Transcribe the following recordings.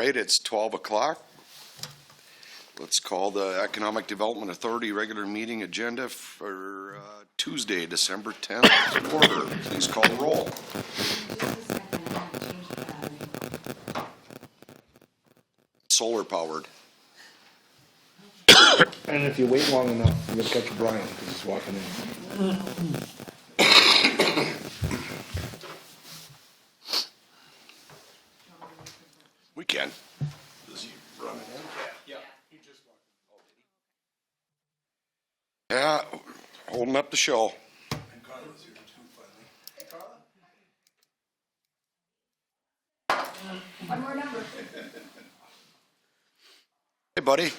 right, it's 12 o'clock. Let's call the Economic Development Authority regular meeting agenda for Tuesday, December 10th to order. Please call the roll. Solar powered. And if you wait long enough, you'll catch Brian because he's walking in. We can. Is he running in? Yeah, he just walked in. Yeah, holding up the show. And Carla was here too, finally. Hey, Carla. One more number. Hey, buddy.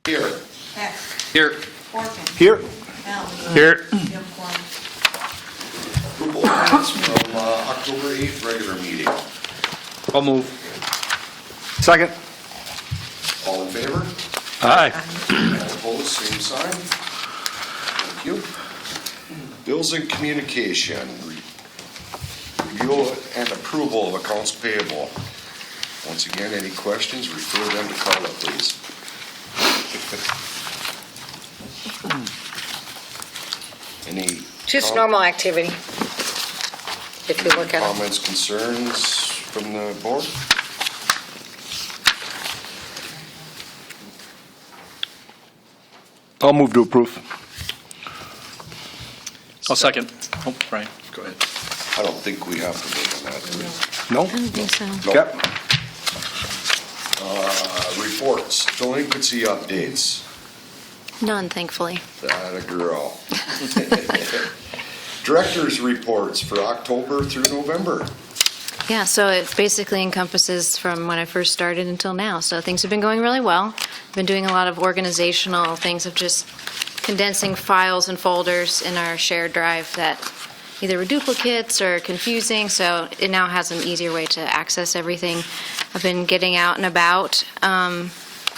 Here. Hecht. Here. Horken. Here. Helms. Here. Uniform. Approval of minutes from October 8th regular meeting. I'll move. Second. All in favor? Aye. All opposed, same sign. Thank you. Bills and communication. Review and approval of accounts payable. Once again, any questions, refer them to Carla, please. Any Just normal activity. If you look at it. comments, concerns from the board? I'll move to approve. I'll second. Oh, Brian, go ahead. I don't think we have to vote on that, do we? No? I don't think so. No. Yep. Reports, delinquency updates. None, thankfully. That a girl. Directors' reports for October through November. Yeah, so it basically encompasses from when I first started until now. So things have been going really well. I've been doing a lot of organizational things of just condensing files and folders in our shared drive that either were duplicates or confusing, so it now has an easier way to access everything. I've been getting out and about,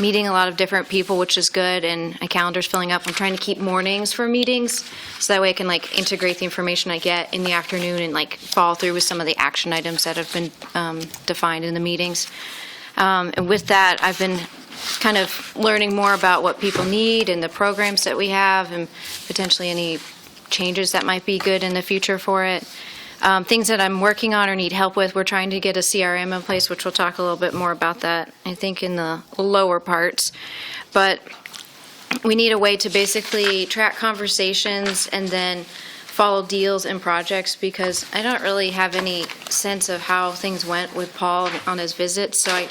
meeting a lot of different people, which is good, and my calendar's filling up. I'm trying to keep mornings for meetings, so that way I can integrate the information I get in the afternoon and follow through with some of the action items that have been defined in the meetings. And with that, I've been kind of learning more about what people need and the programs that we have, and potentially any changes that might be good in the future for it. Things that I'm working on or need help with, we're trying to get a CRM in place, which we'll talk a little bit more about that, I think, in the lower parts. But we need a way to basically track conversations and then follow deals and projects, because I don't really have any sense of how things went with Paul on his visits, so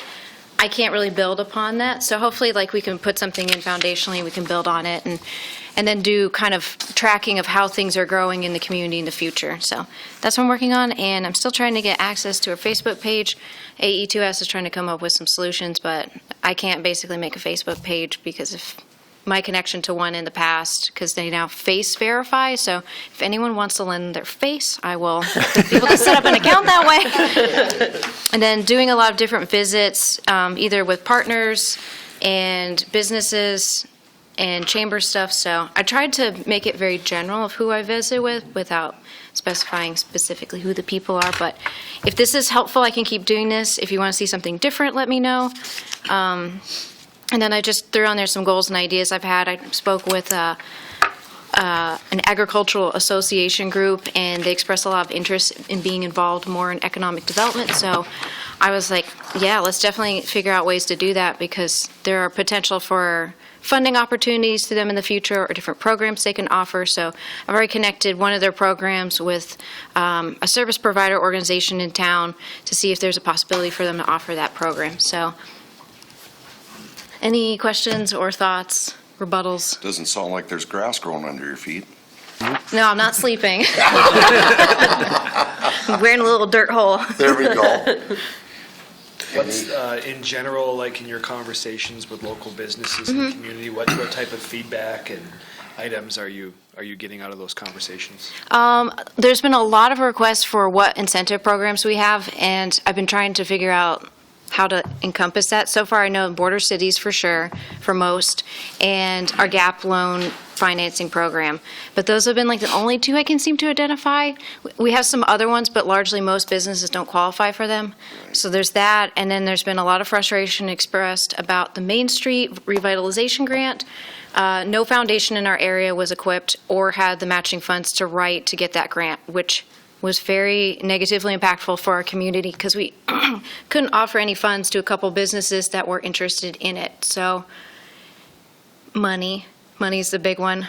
I can't really build upon that. So hopefully we can put something in foundationally, we can build on it, and then do kind of tracking of how things are growing in the community in the future. So that's what I'm working on, and I'm still trying to get access to a Facebook page. AE2S is trying to come up with some solutions, but I can't basically make a Facebook page because of my connection to one in the past, because they now face verify. So if anyone wants to lend their face, I will be able to set up an account that way. And then doing a lot of different visits, either with partners and businesses and chamber stuff. So I tried to make it very general of who I visit with without specifying specifically who the people are. But if this is helpful, I can keep doing this. If you want to see something different, let me know. And then I just threw on there some goals and ideas I've had. I spoke with an agricultural association group, and they expressed a lot of interest in being involved more in economic development. So I was like, yeah, let's definitely figure out ways to do that, because there are potential for funding opportunities to them in the future or different programs they can offer. So I've already connected one of their programs with a service provider organization in town to see if there's a possibility for them to offer that program. So any questions or thoughts, rebuttals? Doesn't sound like there's grass growing under your feet. No, I'm not sleeping. I'm wearing a little dirt hole. There we go. What's, in general, like in your conversations with local businesses in the community, what type of feedback and items are you getting out of those conversations? There's been a lot of requests for what incentive programs we have, and I've been trying to figure out how to encompass that. So far, I know border cities for sure, for most, and our gap loan financing program. But those have been like the only two I can seem to identify. We have some other ones, but largely most businesses don't qualify for them. So there's that, and then there's been a lot of frustration expressed about the Main Street revitalization grant. No foundation in our area was equipped or had the matching funds to write to get that grant, which was very negatively impactful for our community because we couldn't offer any funds to a couple businesses that were interested in it. So money's the big one.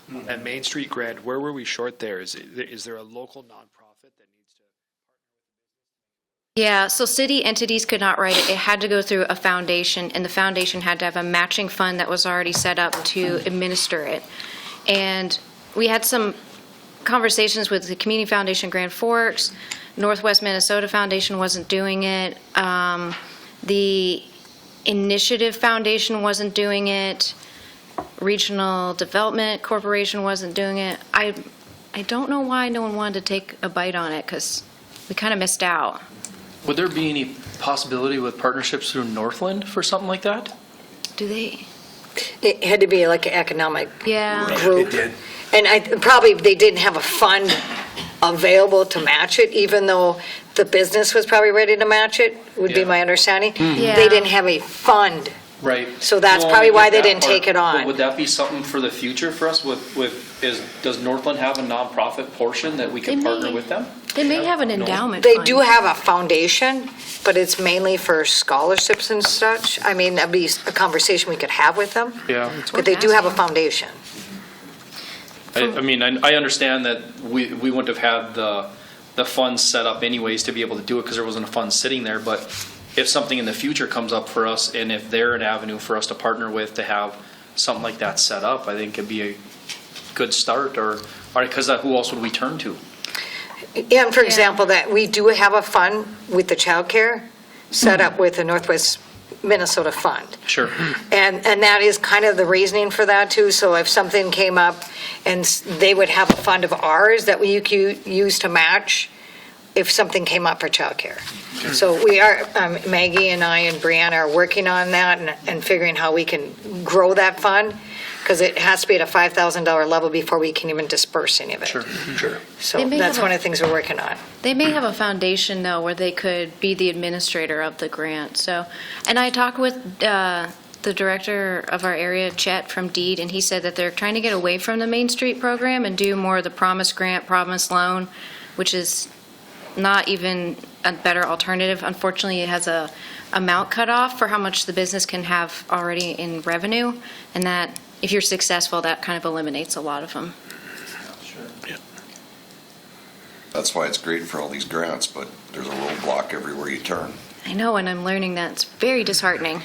That Main Street grant, where were we short there? Is there a local nonprofit that needs to? Yeah, so city entities could not write it. It had to go through a foundation, and the foundation had to have a matching fund that was already set up to administer it. And we had some conversations with the Community Foundation Grand Forks. Northwest Minnesota Foundation wasn't doing it. The Initiative Foundation wasn't doing it. Regional Development Corporation wasn't doing it. I don't know why no one wanted to take a bite on it, because we kind of missed out. Would there be any possibility with partnerships through Northland for something like that? Do they? It had to be like an economic Yeah. group. And probably they didn't have a fund available to match it, even though the business was probably ready to match it, would be Yeah. my understanding. Yeah. They didn't have a fund. Right. So that's No, I probably get why they that didn't part, take it on. but would that be something for the future for us does Northland have a nonprofit portion that we They could partner may. with them? They may have an endowment They fund. do have a foundation, but it's mainly for scholarships and such. I mean, that'd be a conversation we could have with them. Yeah. But they do have a foundation. I mean, I understand that we wouldn't have had the funds set up anyways to be able to do it because there wasn't a fund sitting there, but if something in the future comes up for us and if they're an avenue for us to partner with to have something like that set up, I think it'd be a good start or because who else would we turn to? Yeah, and for example, that we do have a fund with the childcare set up with the Northwest Minnesota Fund. Sure. And that is kind of the reasoning for that too. So if something came up and they would have a fund of ours that we could use to match if something came up for childcare. So we are, Maggie and I and Brianna are working on that and figuring how we can grow that fund because it has to be at a $5,000 level before we can even disperse any of it. Sure. So They may that's have one a- of the things we're working on. They may have a foundation, though, where they could be the administrator of the grant. So, and I talked with the director of our area, Chet, from Deed, and he said that they're trying to get away from the Main Street program and do more of the Promise Grant, Promise Loan, which is not even a better alternative. Unfortunately, it has a amount cut off for how much the business can have already in revenue, and that if you're successful, that kind of eliminates a lot of them. That's why it's great for all these grants, but there's a roadblock everywhere you turn. I know, and I'm learning that. It's very disheartening.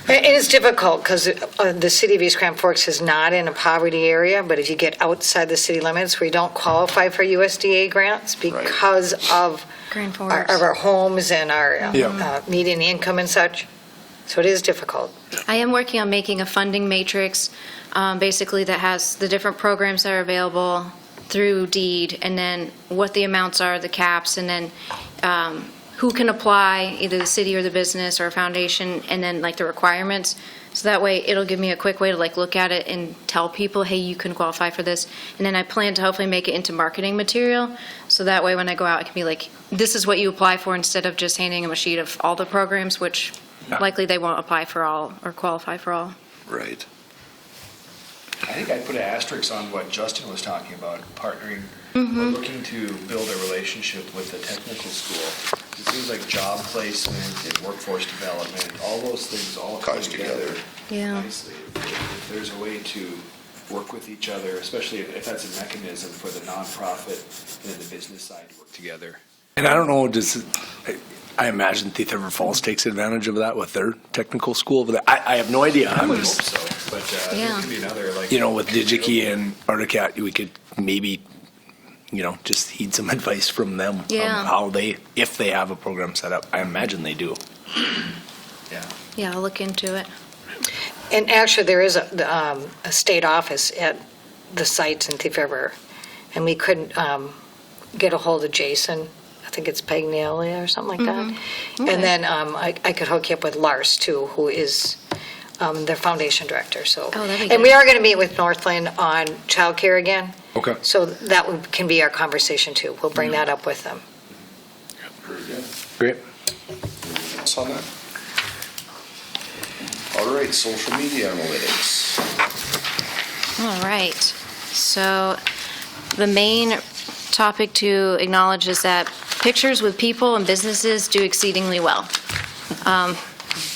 It is difficult because the city of East Grand Forks is not in a poverty area, but if you get outside the city limits, we don't qualify for USDA grants because of Grand our, Forks. of our homes and our Yeah. median income and such. So it is difficult. I am working on making a funding matrix, basically that has the different programs that are available through Deed, and then what the amounts are, the caps, and then who can apply, either the city or the business or a foundation, and then like the requirements. So that way, it'll give me a quick way to like look at it and tell people, hey, you can qualify for this. And then I plan to hopefully make it into marketing material. So that way, when I go out, I can be like, this is what you apply for, instead of just handing them a sheet of all the programs, which likely they won't apply for all or qualify for all. Right. I think I'd put an asterisk on what Justin was talking about, partnering, or looking to build a relationship with the technical school. It seems like job placement and workforce development, all those things all come Ties together together. Yeah. nicely. If there's a way to work with each other, especially if that's a mechanism for the nonprofit and then the business side to work together. And I don't know, I imagine Thief River Falls takes advantage of that with their technical school over there. I have no idea. I I'm would hope just, so, but Yeah. there could be another, like. you know, with DigiKey and Articat, we could maybe, you know, just heed some advice from them. Yeah. On how if they have a program set up. I imagine they do. Yeah. Yeah, I'll look into it. And actually, there is a state office at the sites in Thief River, and we couldn't get a hold of Jason think it's Pagnalia or something like that. And then I could hook you up with Lars too, who is their foundation director, so. Oh, that'd be And we good. are going to meet with Northland on childcare again. Okay. So that can be our conversation too. We'll bring that up with them. Very good. Great. Anything else on that? All right, social media analytics. All right. So the main topic to acknowledge is that pictures with people and businesses do exceedingly well.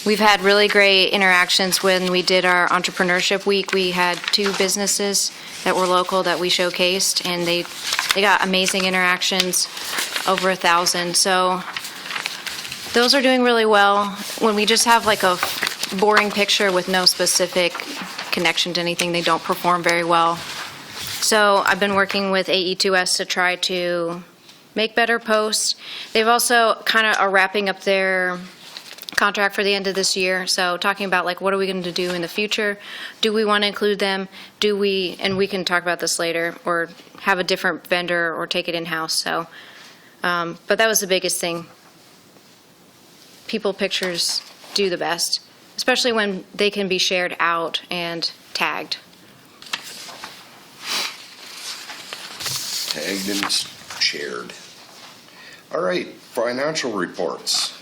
We've had really great interactions when we did our entrepreneurship week. We had 2 businesses that were local that we showcased, and they got amazing interactions, over 1,000. So those are doing really well. When we just have like a boring picture with no specific connection to anything, they don't perform very well. So I've been working with AE2S to try to make better posts. They've also kind of are wrapping up their contract for the end of this year. So talking about like, what are we going to do in the future? Do we want to include them? Do we, and we can talk about this later, or have a different vendor or take it in-house. So, but that was the biggest thing. People pictures do the best, especially when they can be shared out and tagged. Tagged and shared. All right, financial reports.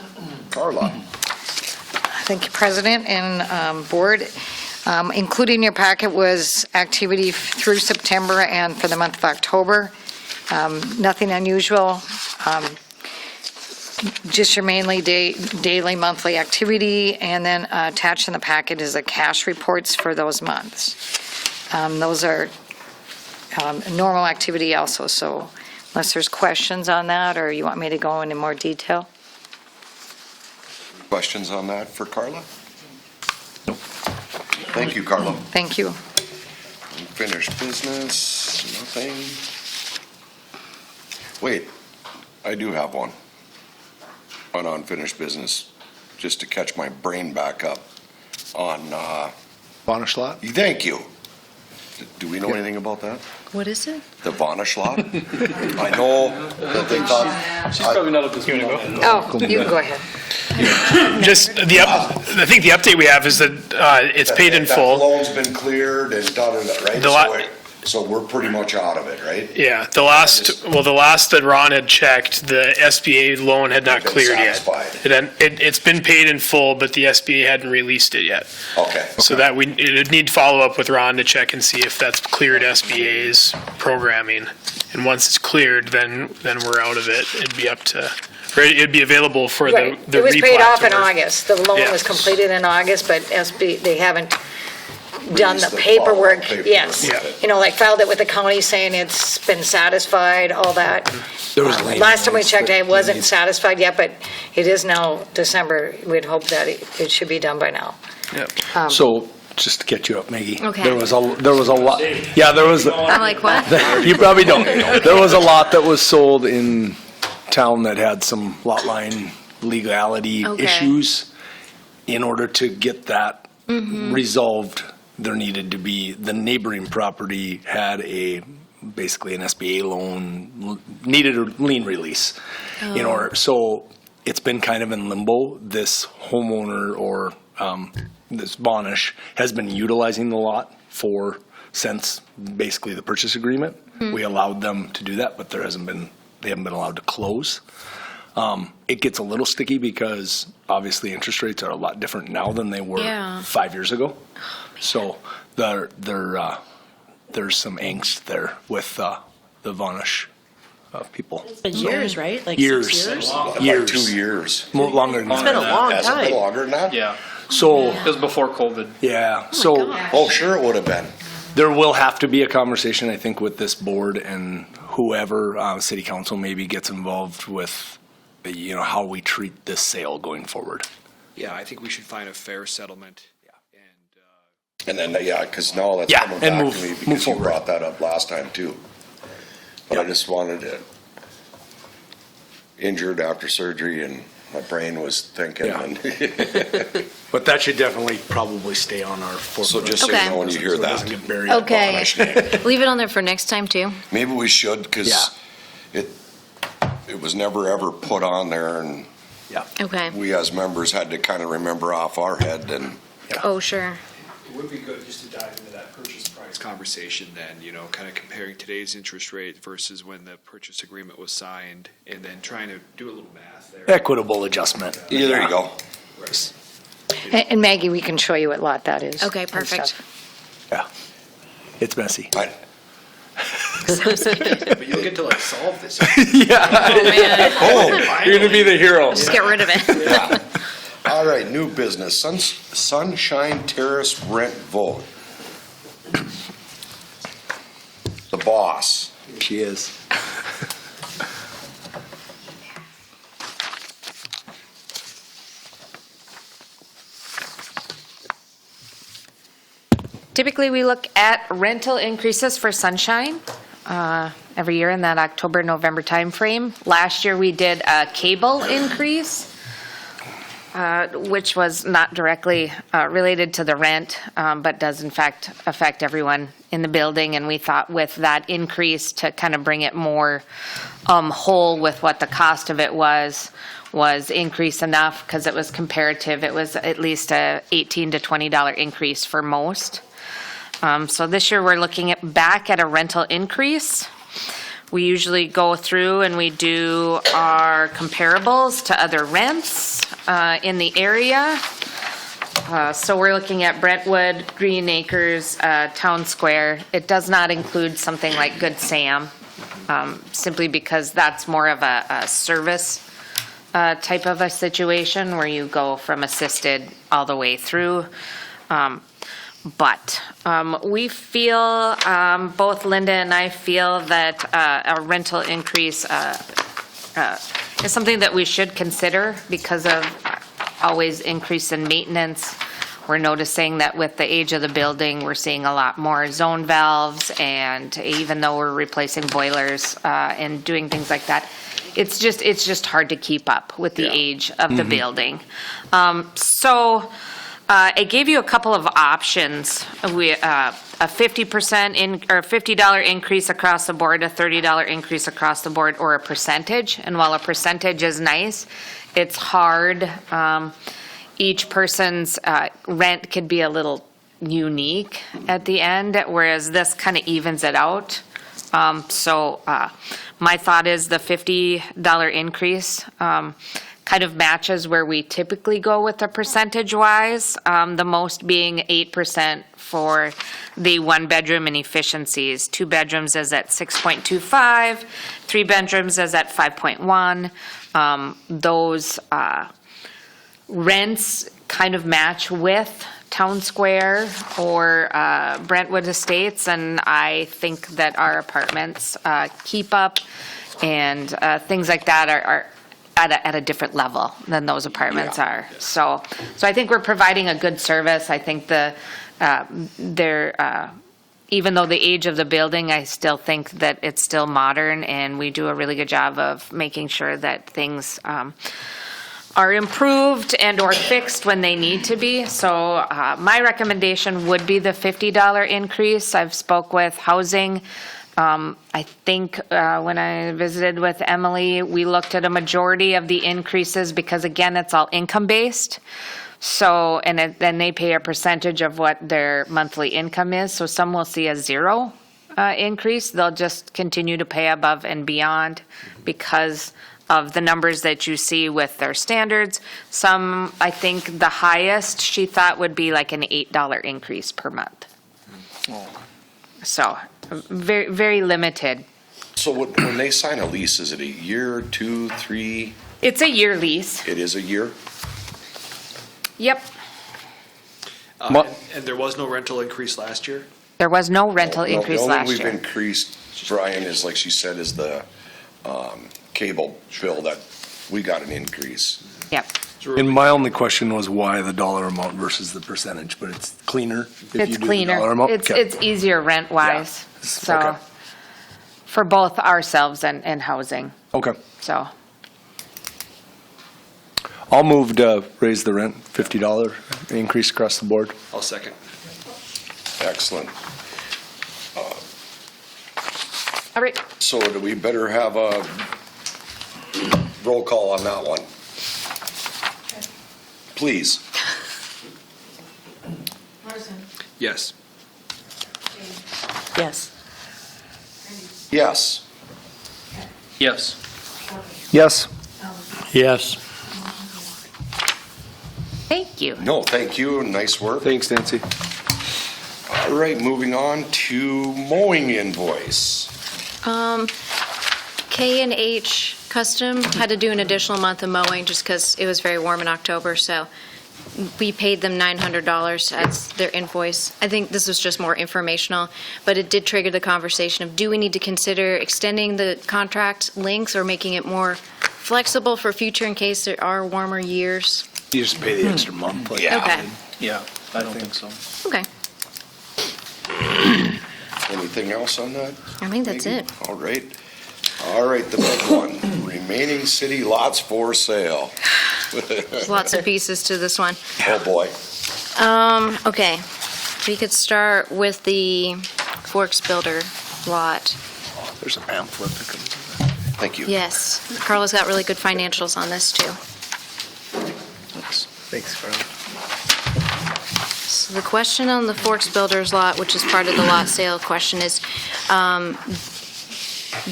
Carla. Thank you, President and Board. Included in your packet was activity through September and for the month of October. Nothing unusual. Just your mainly daily, monthly activity, and then attached in the packet is the cash reports for those months. Those are normal activity also, so unless there's questions on that, or you want me to go into more detail? Questions on that for Carla? Thank you, Carla. Thank you. Unfinished business, nothing. Wait, I do have one. On unfinished business, just to catch my brain back up on, Vanish lot? thank you. Do we know anything about that? What is it? The Vanish lot? I know that they thought. She's probably not at this meeting. Oh, you can go ahead. Just I think the update we have is that it's paid in That full. loan's been cleared and right? The So we're pretty much out of it, right? Yeah, the last that Ron had checked, the SBA loan had not Been cleared yet. satisfied. It's been paid in full, but the SBA hadn't released it yet. Okay. So that it'd need follow up with Ron to check and see if that's cleared SBA's programming. And once it's cleared, then we're out of it. It'd be up to, or it'd be available for Right. the It was paid replat off to in work. August. The loan Yeah. was completed in August, but SB, they haven't done the Released the paperwork. paperwork. Yes. Yeah. You know, like filed it with the county saying it's been satisfied, all that. There was lane Last time we lines checked, that it wasn't need- satisfied yet, but it is now December. We'd hope that it should be done by now. So, just to catch you up, Maggie. Okay. There was a lot, yeah, there was, I'm like, what? you probably don't. There was a lot that was sold in town that had some lot line legality Okay. issues. In order to get that resolved, there needed to be, the neighboring property had basically an SBA loan, needed a lien release in order. So it's been kind of in limbo. This homeowner or this Bonish has been utilizing the lot since basically the purchase agreement. We allowed them to do that, but they haven't been allowed to close. It gets a little sticky because obviously interest rates are a lot different now than they were Yeah. 5 years ago. So there's some angst there with the Vanish people. It's been years, right? Like Years. 6 years? Like 2 years. More longer than It's been a that. long Has it been time. longer than that? Yeah, So, it was before COVID. yeah, so Oh, sure it would have been. there will have to be a conversation, I think, with this board and whoever, city council maybe gets involved with, how we treat this sale going forward. Yeah, I think we should find a fair settlement. And then, because now that's Yeah, coming and back move- to me move because you forward. brought that up last time too. But I just wanted to, injured after surgery and my brain was thinking. Yeah. And But that should definitely probably stay on our. So just so Okay. you know when you hear So it doesn't that. get buried. Okay. Vanish name. Leave it on there for next time, too. Maybe we should because Yeah. it was never ever put on there, and Okay. we as members had to kind of remember off our head, and Oh, sure. It would be good just to dive into that purchase price conversation then, kind of comparing today's interest rate versus when the purchase agreement was signed, and then trying to do a little math there. Equitable adjustment. yeah, there you go. Right. And Maggie, we can show you what lot that is. Okay, and perfect. stuff. Yeah. It's messy. But you'll get to like solve this. Yeah. Oh, man. Oh, You're gonna be the hero. Just get rid of it. yeah. All right, new business, Sunshine Terrace rent vote. The boss. She is. Typically, we look at rental increases for Sunshine every year in that October, November timeframe. Last year, we did a cable increase, which was not directly related to the rent, but does in fact affect everyone in the building. And we thought with that increase to kind of bring it more whole with what the cost of it was increased enough because it was comparative. It was at least a $18 to $20 increase for most. So this year we're looking back at a rental increase. We usually go through and we do our comparables to other rents in the area. So we're looking at Brentwood, Green Acres, Town Square. It does not include something like Good Sam, simply because that's more of a service type of a situation where you go from assisted all the way through. But we feel, both Linda and I feel that a rental increase is something that we should consider because of always increase in maintenance. We're noticing that with the age of the building, we're seeing a lot more zone valves, and even though we're replacing boilers and doing things like that, it's just hard to keep up with the age of the building. So it gave you a couple of options. A 50% or $50 increase across the board, a $30 increase across the board, or a percentage. And while a percentage is nice, it's hard. Each person's rent could be a little unique at the end, whereas this kind of evens it out. So my thought is the $50 increase kind of matches where we typically go with the percentage-wise, the most being 8% for the one bedroom and efficiencies. 2 bedrooms is at 6.25, 3 bedrooms is at 5.1. Those rents kind of match with Town Square or Brentwood Estates, and I think that our apartments keep up, and things like that are at a different level than those apartments are. So I think we're providing a good service. I think even though the age of the building, I still think that it's still modern, and we do a really good job of making sure that things are improved and or fixed when they need to be. So my recommendation would be the $50 increase. I've spoke with housing. I think when I visited with Emily, we looked at a majority of the increases because, again, it's all income-based. So, then they pay a percentage of what their monthly income is. So some will see a 0 increase. They'll just continue to pay above and beyond because of the numbers that you see with their standards. Some, I think the highest she thought would be like an $8 increase per month. So very, very limited. So when they sign a lease, is it a year, 2, 3? It's a year lease. It is a year? Yep. And there was no rental increase last year? There was no rental increase last The only year. we've increased, Brian, is like she said, is the cable bill that we got an increase. Yep. And my only question was why the dollar amount versus the percentage, but it's cleaner if you It's do the cleaner. dollar amount? It's Okay. it's easier rent-wise. Yeah. So Okay. for both ourselves and housing. Okay. So I'll move to raise the rent, $50 increase across the board. I'll second. Excellent. all right. So do we better have a Roll call on that one. Please. Larson. Yes. Yes. Yes. Yes. Yes. Yes. Thank you. No, thank you. Nice work. Thanks, Nancy. All right, moving on to mowing invoice. K&H Custom had to do an additional month of mowing just because it was very warm in October, so we paid them $900 as their invoice. I think this was just more informational, but it did trigger the conversation of, do we need to consider extending the contract length or making it more flexible for future in case there are warmer years? You just pay the extra month. like- Yeah. Okay, Yeah, I don't think so. okay. Anything else on that? I think that's Maybe? it. All right. All right, the big one, remaining city lots for sale. There's lots of pieces to this one. Oh, boy. Okay, we could start with the Forks Builder lot. There's a pamphlet that comes with that. Thank you. Yes, Carla's got really good financials on this, too. Thanks, Carla. So the question on the Forks Builders lot, which is part of the lot sale question, is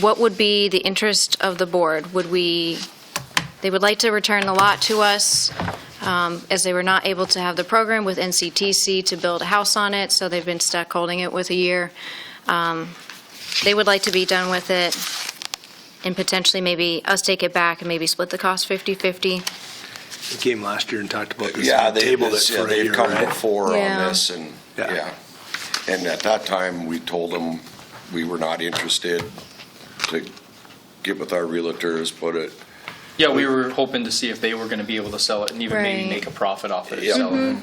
what would be the interest of the board? They would like to return the lot to us, as they were not able to have the program with NCTC to build a house on it, so they've been stuck holding it with a year. They would like to be done with it, and potentially maybe us take it back and maybe split the cost 50/50. They came last year and talked about this. Yeah, and tabled it yeah, for a they've year, come right? before Yeah. on this, and, Yeah. yeah. And at that time, we told them we were not interested to get with our realtors, put it, Yeah, we were hoping to see if they were gonna be able to sell it and even maybe Right. make a profit off it. Yeah. So,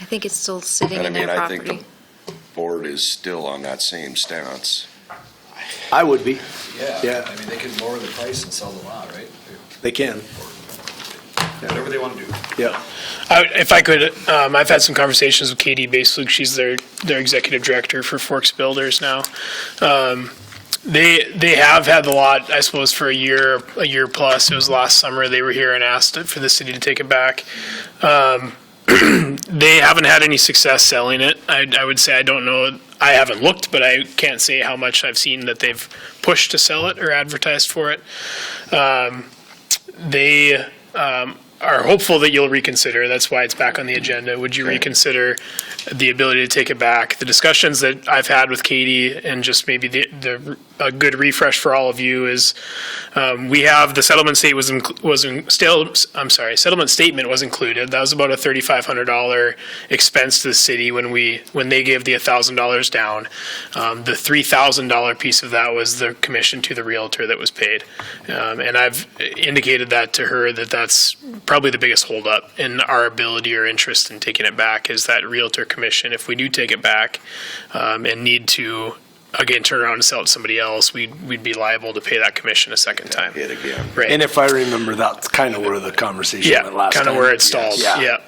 I think it's still sitting and I in mean, their I think property. the board is still on that same stance. I would be. Yeah, Yeah. I mean, they could lower the price and sell the lot, right? They can. Whatever they want to do. Yeah. If I could, I've had some conversations with Katie Baselug. She's their executive director for Forks Builders now. They have had the lot, I suppose, for a year plus. It was last summer they were here and asked for the city to take it back. They haven't had any success selling it. I would say, I don't know, I haven't looked, but I can't say how much I've seen that they've pushed to sell it or advertised for it. They are hopeful that you'll reconsider. That's why it's back on the agenda. Would you reconsider the ability to take it back? The discussions that I've had with Katie, and just maybe a good refresh for all of you, is we have the settlement settlement statement was included. That was about a $3,500 expense to the city when they gave the $1,000 down. The $3,000 piece of that was the commission to the realtor that was paid, and I've indicated that to her that that's probably the biggest holdup in our ability or interest in taking it back, is that realtor commission. If we do take it back and need to again turn around and sell it to somebody else, we'd be liable to pay that commission a second time. Hit again. Right. And if I remember, that's kind of where the conversation went Yeah, last time. kind of where it stalled. Yes. Yeah.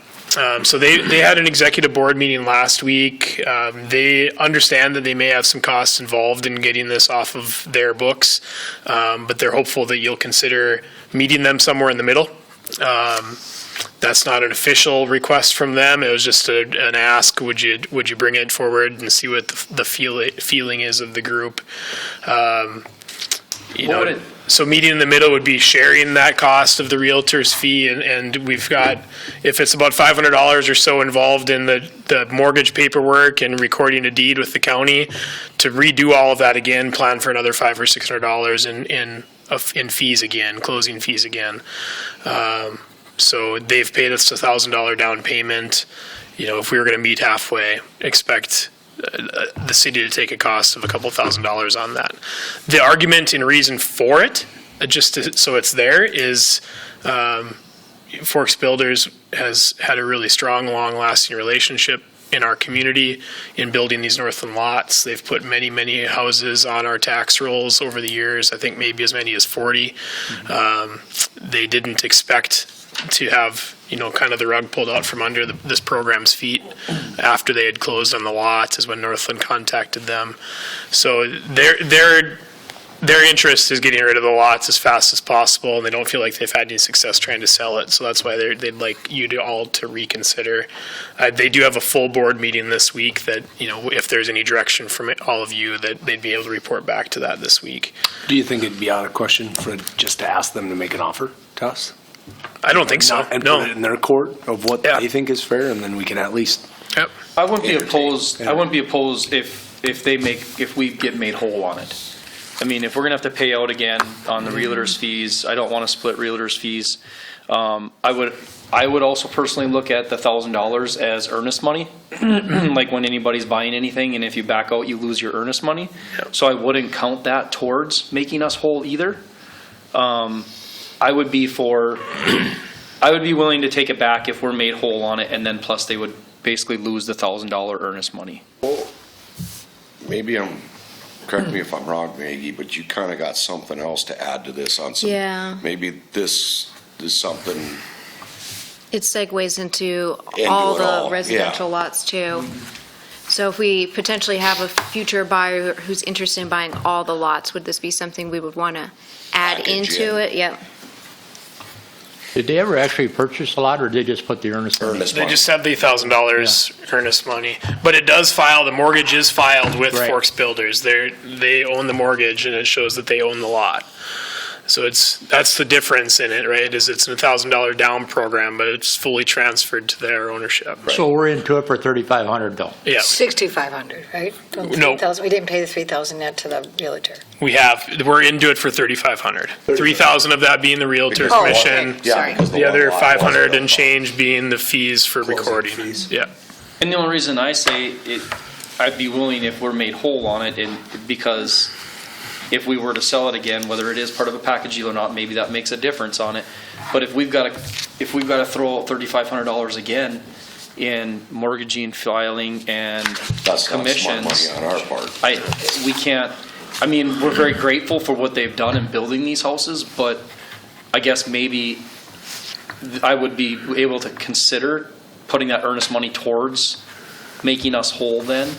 So they had an executive board meeting last week. They understand that they may have some costs involved in getting this off of their books, but they're hopeful that you'll consider meeting them somewhere in the middle. That's not an official request from them. It was just an ask. Would you bring it forward and see what the feeling is of the group? So meeting in the middle would be sharing that cost of the realtor's fee, and we've got, if it's about $500 or so involved in the mortgage paperwork and recording a deed with the county, to redo all of that again, plan for another $500 or $600 in fees again, closing fees again. So they've paid us $1,000 down payment. If we were going to meet halfway, expect the city to take a cost of a couple $1,000s on that. The argument and reason for it, so it's there, is Forks Builders has had a really strong, long-lasting relationship in our community in building these Northland lots. They've put many, many houses on our tax rolls over the years, I think maybe as many as 40. They didn't expect to have, kind of the rug pulled out from under this program's feet after they had closed on the lot, is when Northland contacted them. So they're their interest is getting rid of the lots as fast as possible, and they don't feel like they've had any success trying to sell it. So that's why they'd like you to all to reconsider. They do have a full board meeting this week that, if there's any direction from all of you, that they'd be able to report back to that this week. Do you think it'd be out of question for just to ask them to make an offer to us? I don't think so. And No. put it in their court of what Yeah. they think is fair, and then we can at least. Yep. I wouldn't be Entertain. opposed, Yeah. I wouldn't be opposed if we get made whole on it. I mean, if we're gonna have to pay out again on the realtor's fees, I don't wanna split realtor's fees. I would also personally look at the $1,000 as earnest money, like when anybody's buying anything, and if you back out, you lose your earnest money. So I wouldn't count that towards making us whole either. I would be willing to take it back if we're made whole on it, and then plus they would basically lose the $1,000 earnest money. Maybe correct me if I'm wrong, Maggie, but you kind of got something else to add to this on some. Yeah. Maybe this is something, It segues into Into all it the all, residential yeah. lots too. So if we potentially have a future buyer who's interested in buying all the lots, would this be something we would want to add Package into in. it? Yep. Did they ever actually purchase a lot, or did they just put the earnest money? earnest They money. just have the $1,000 earnest money, but it does the mortgage is filed with Right. Forks Builders. They own the mortgage, and it shows that they own the lot. So that's the difference in it, right? Is it's a $1,000 down program, but it's fully transferred to their ownership. So we're into it for 3,500 though. Yeah, 6,500, right? From No. 3,000. We didn't pay the 3,000 net to the realtor. we're into it for 3,500. 3,000 of that being the realtor Oh, commission. okay. Sorry. because The one other lot 500 wasn't and change being the fees for Closing recording. fees. Yeah. And the only reason I say it, I'd be willing if we're made whole on it, and because if we were to sell it again, whether it is part of a package deal or not, maybe that makes a difference on it. But if we've got to throw out $3,500 again in mortgaging, filing, and That's not smart commissions, money on our part. we can't. I mean, we're very grateful for what they've done in building these houses, but I guess maybe I would be able to consider putting that earnest money towards making us whole then,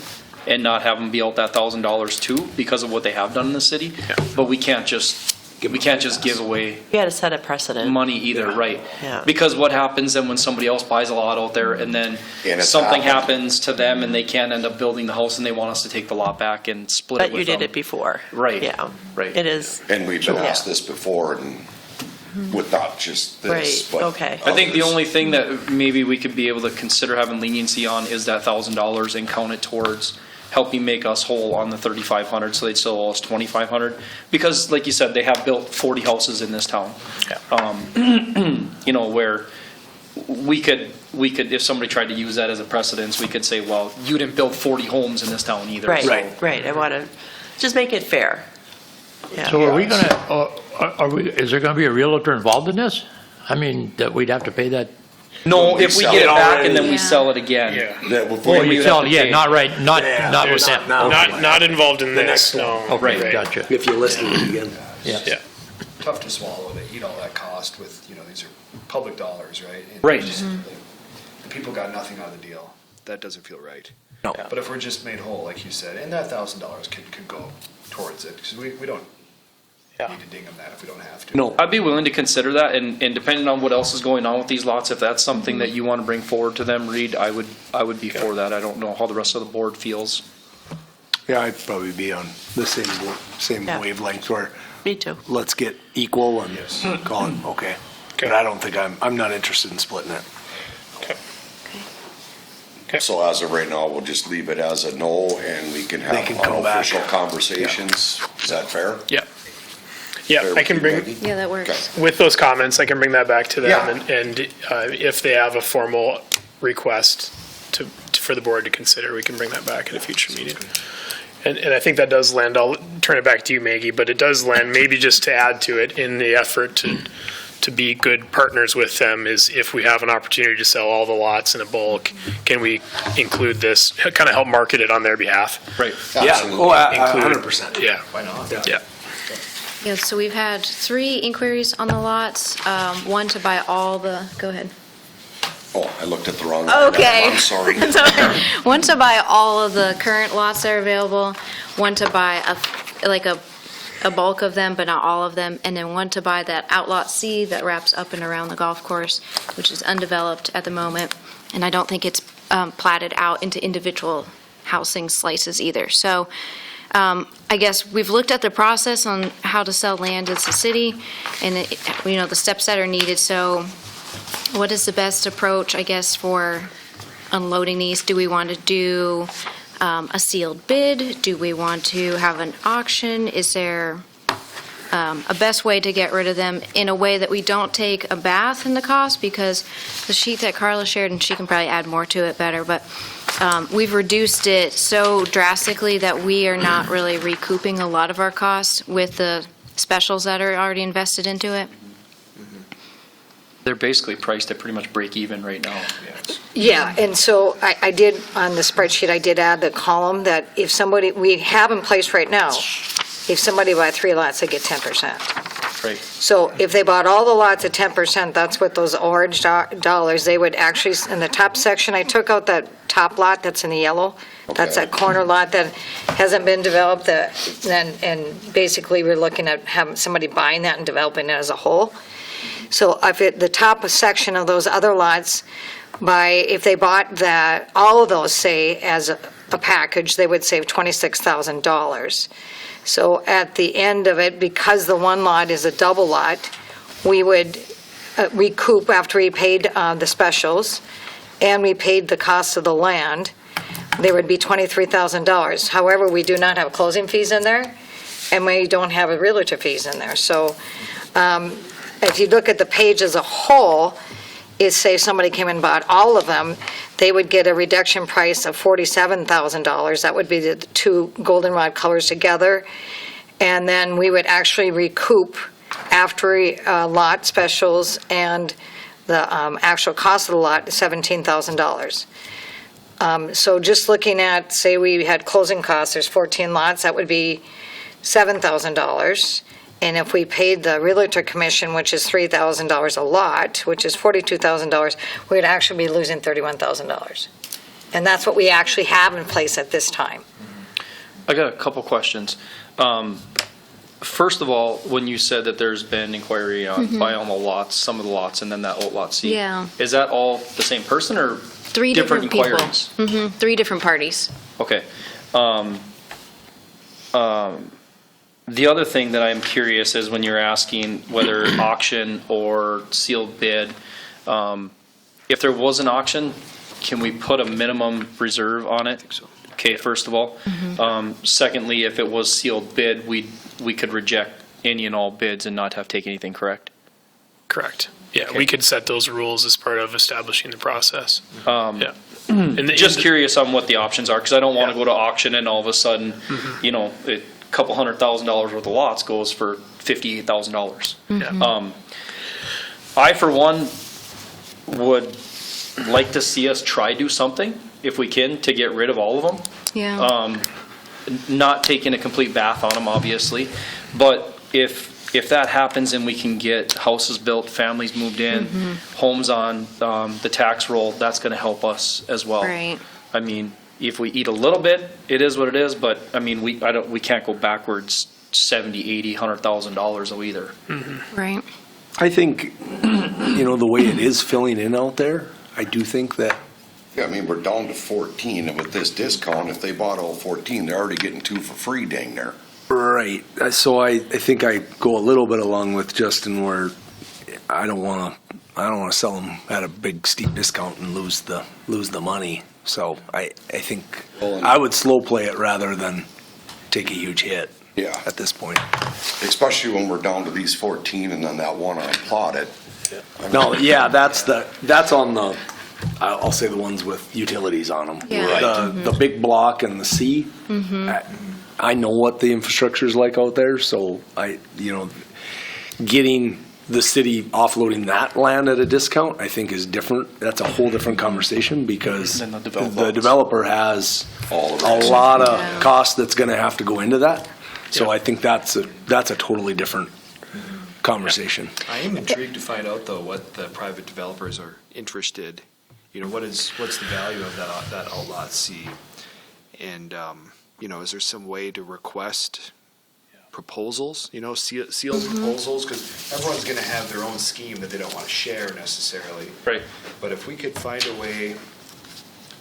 and not have them be out that $1,000 too, because of what they have done in the city. But we can't just give away You got to set a precedent. money either, right? Yeah. Because what happens then when somebody else buys a lot out there, and then And it's something happened. happens to them and they can't end up building the house, and they want us to take the lot back and split it But with you them. did it before. Right. Yeah. Right. It is. And we've been Yeah. asked this before, and with not just this, Right, but. okay. I think the others. only thing that maybe we could be able to consider having leniency on is that $1,000 and count it towards helping make us whole on the 3,500, so they'd still owe us 2,500. Because like you said, they have built 40 houses in this town. Where we could, if somebody tried to use that as a precedence, we could say, well, you didn't build 40 homes in this town either. Right. so- Right. I want to just make it fair. Yeah. So are we gonna, is there gonna be a realtor involved in this? I mean, that we'd have to pay that? No, if we sell get it it back already. and then we Yeah. sell it again. That would- Oh, we you would sell, have to yeah, pay. not right, not with them. Not involved in this, no. Okay, Right. gotcha. If you listen to it again. Yeah. Yeah. Tough to swallow to eat all that cost with, these are public dollars, right? And Right. just, the people got nothing out of the deal. That doesn't feel right. No. But if we're just made whole, like you said, and that $1,000 could go towards it, because we don't need to ding them that if we don't have to. No. I'd be willing to consider that, and depending on what else is going on with these lots, if that's something that you want to bring forward to them, Reed, I would be for that. I don't know how the rest of the board feels. Yeah, I'd probably be on the same Yeah. wavelength where Me too. let's get equal and call it okay. But I don't think I'm not interested in splitting it. So as of right now, we'll just leave it as a no, and we can They have can come back. unofficial conversations. Is that fair? Yeah. Yeah, Fair I can with you, bring, Maggie? Yeah, that Okay. works. with those comments, I can bring that back to them, Yeah. and if they have a formal request for the board to consider, we can bring that back at a future meeting. And I think that does land, I'll turn it back to you, Maggie, but it does land, maybe just to add to it, in the effort to be good partners with them, is if we have an opportunity to sell all the lots in a bulk, can we include this, kind of help market it on their behalf? Right. Yeah, Absolutely. oh, Include- 100%. Yeah, Why not? yeah. Yeah, so we've had 3 inquiries on the lots, one to buy all the, go ahead. Oh, I looked at the wrong. Okay. I'm sorry. One to buy all of the current lots that are available, one to buy a a bulk of them, but not all of them, and then one to buy that Outlot C that wraps up and around the golf course, which is undeveloped at the moment, and I don't think it's platted out into individual housing slices either. So I guess we've looked at the process on how to sell land as a city, and the steps that are needed. So what is the best approach, I guess, for unloading these? Do we want to do a sealed bid? Do we want to have an auction? Is there a best way to get rid of them in a way that we don't take a bath in the cost? Because the sheet that Carla shared, and she can probably add more to it better, but we've reduced it so drastically that we are not really recouping a lot of our costs with the specials that are already invested into it. They're basically priced at pretty much break even right now. Yeah, and so I did, on the spreadsheet, I did add the column that if somebody, we have in place right now, if somebody buy 3 lots, they get 10%. Right. So if they bought all the lots at 10%, that's what those orange dollars, they would actually, in the top section, I took out that top lot that's in the yellow. That's that corner lot that hasn't been developed, and basically we're looking at having somebody buying that and developing it as a whole. So the top section of those other lots, if they bought all of those, say, as a package, they would save $26,000. So at the end of it, because the one lot is a double lot, we would recoup after we paid the specials and we paid the cost of the land, there would be $23,000. However, we do not have closing fees in there, and we don't have a realtor fees in there. So if you look at the page as a whole, say somebody came and bought all of them, they would get a reduction price of $47,000. That would be the 2 goldenrod colors together. And then we would actually recoup after lot specials and the actual cost of the lot, $17,000. So just looking at, say we had closing costs, there's 14 lots, that would be $7,000. And if we paid the realtor commission, which is $3,000 a lot, which is $42,000, we would actually be losing $31,000. And that's what we actually have in place at this time. I got a couple questions. First of all, when you said that there's been inquiry on by on the lots, some of the lots, and then that Outlot C, Yeah. is that all the same person or 3 different people. inquiries? 3 different parties. Okay. The other thing that I'm curious is when you're asking whether auction or sealed bid, if there was an auction, can we put a minimum reserve on it? Okay, first of all. Secondly, if it was sealed bid, we could reject any and all bids and not have to take anything, correct? Correct. Yeah, Okay. we could set those rules as part of establishing the process. Yeah. Just curious on what the options are, because I don't want to go to auction and all of a sudden, a couple $100,000 worth of lots goes for $58,000. I, for one, would like to see us try do something, if we can, to get rid of all of them. Yeah. Not taking a complete bath on them, obviously, but if that happens and we can get houses built, families moved in, homes on the tax roll, that's going to help us as well. Right. I mean, if we eat a little bit, it is what it is, but I mean, we can't go backwards $70,000, $80,000, $100,000 either. Right. I think, the way it is filling in out there, I do think that, Yeah, I mean, we're down to 14, and with this discount, if they bought all 14, they're already getting 2 for free, dang near. right, so I think I go a little bit along with Justin where I don't want to sell them at a big steep discount and lose the money. So I think I would slow play it rather than take a huge hit. Yeah. At this point. Especially when we're down to these 14 and then that one unplotted. No, yeah, that's on the, I'll say the ones with utilities on them. Yeah. The big block and the C. I know what the infrastructure is like out there, so getting the city offloading that land at a discount, I think is different. That's a whole different conversation because Then the developer has All the a rest. lot of cost that's going to have to go into that. So I think that's a totally different conversation. I am intrigued to find out, though, what the private developers are interested. What's the value of that Outlot C? And, is there some way to request proposals, sealed proposals, because everyone's gonna have their own scheme that they don't want to share necessarily. Right. But if we could find a way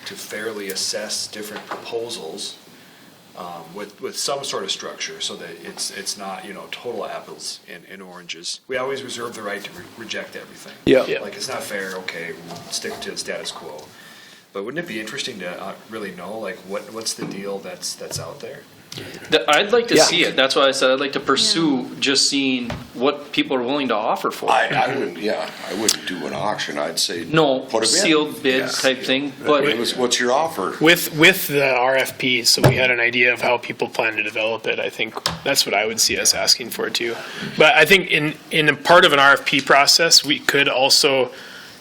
to fairly assess different proposals with some sort of structure so that it's not, total apples and oranges. We always reserve the right to reject everything. Yeah. Like, it's not fair, okay, we'll stick to the status quo. But wouldn't it be interesting to really know, like, what's the deal that's out there? I'd like to Yeah. see it. That's why I said I'd like to pursue just seeing what people are willing to offer for it. I wouldn't do an auction, I'd say. No, put 'em in. sealed bid Yeah. type thing, but What's your offer? With the RFP, so we had an idea of how people plan to develop it. I think that's what I would see us asking for too. But I think in a part of an RFP process, we could also,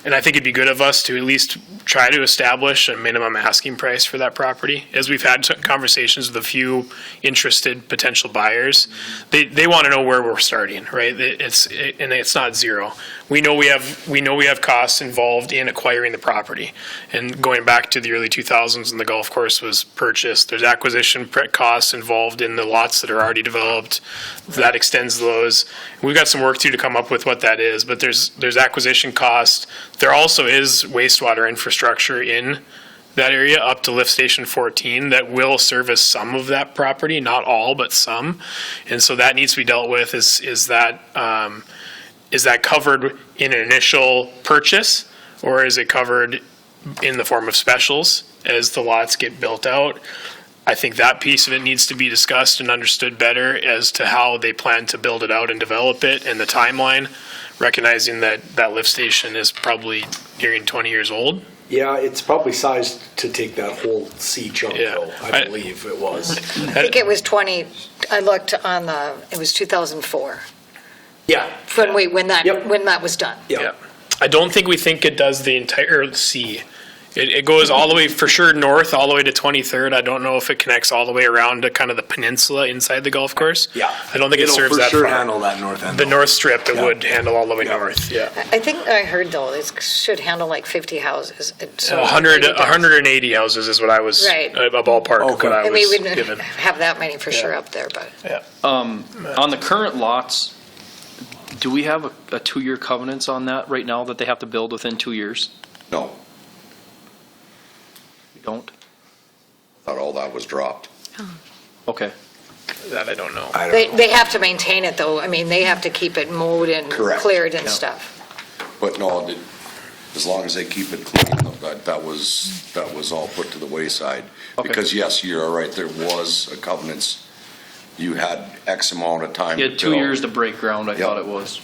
and I think it'd be good of us to at least try to establish a minimum asking price for that property. As we've had conversations with a few interested potential buyers, they want to know where we're starting, right? It's not zero. We know we have costs involved in acquiring the property. And going back to the early 2000s when the golf course was purchased, there's acquisition costs involved in the lots that are already developed. That extends those. We've got some work to come up with what that is, but there's acquisition costs. There also is wastewater infrastructure in that area up to lift station 14 that will service some of that property, not all, but some. And so that needs to be dealt with. Is that covered in an initial purchase, or is it covered in the form of specials as the lots get built out? I think that piece of it needs to be discussed and understood better as to how they plan to build it out and develop it and the timeline, recognizing that lift station is probably nearing 20 years old. Yeah, it's probably sized to take that whole C chunk, Yeah. though, I believe it was. I think it was 20, I looked on it was 2004, Yeah. when Yep. that was done. Yeah. I don't think we think it does the entire C. It goes all the way, for sure, north, all the way to 23rd. I don't know if it connects all the way around to kind of the peninsula inside the golf course. Yeah. I don't think it serves that for sure far. handle that north end. The north strip, it Yeah. would handle all the way north, yeah. I think I heard though, it should handle like 50 houses. So 180 houses is what I was, Right. a ballpark of what I And we was wouldn't given. have that many for sure up there, but. on the current lots, do we have a 2-year covenants on that right now that they have to build within 2 years? No, We don't? thought all that was dropped. Okay. That I don't know. They have to maintain it though. I mean, they have to keep it mowed and Correct. cleared and Yeah. stuff. But no, as long as they keep it clean, that was all put to the wayside. Okay. Because yes, you're right, there was a covenants, you had X amount of time You to had 2 build. years to break ground, I Yep. thought it was.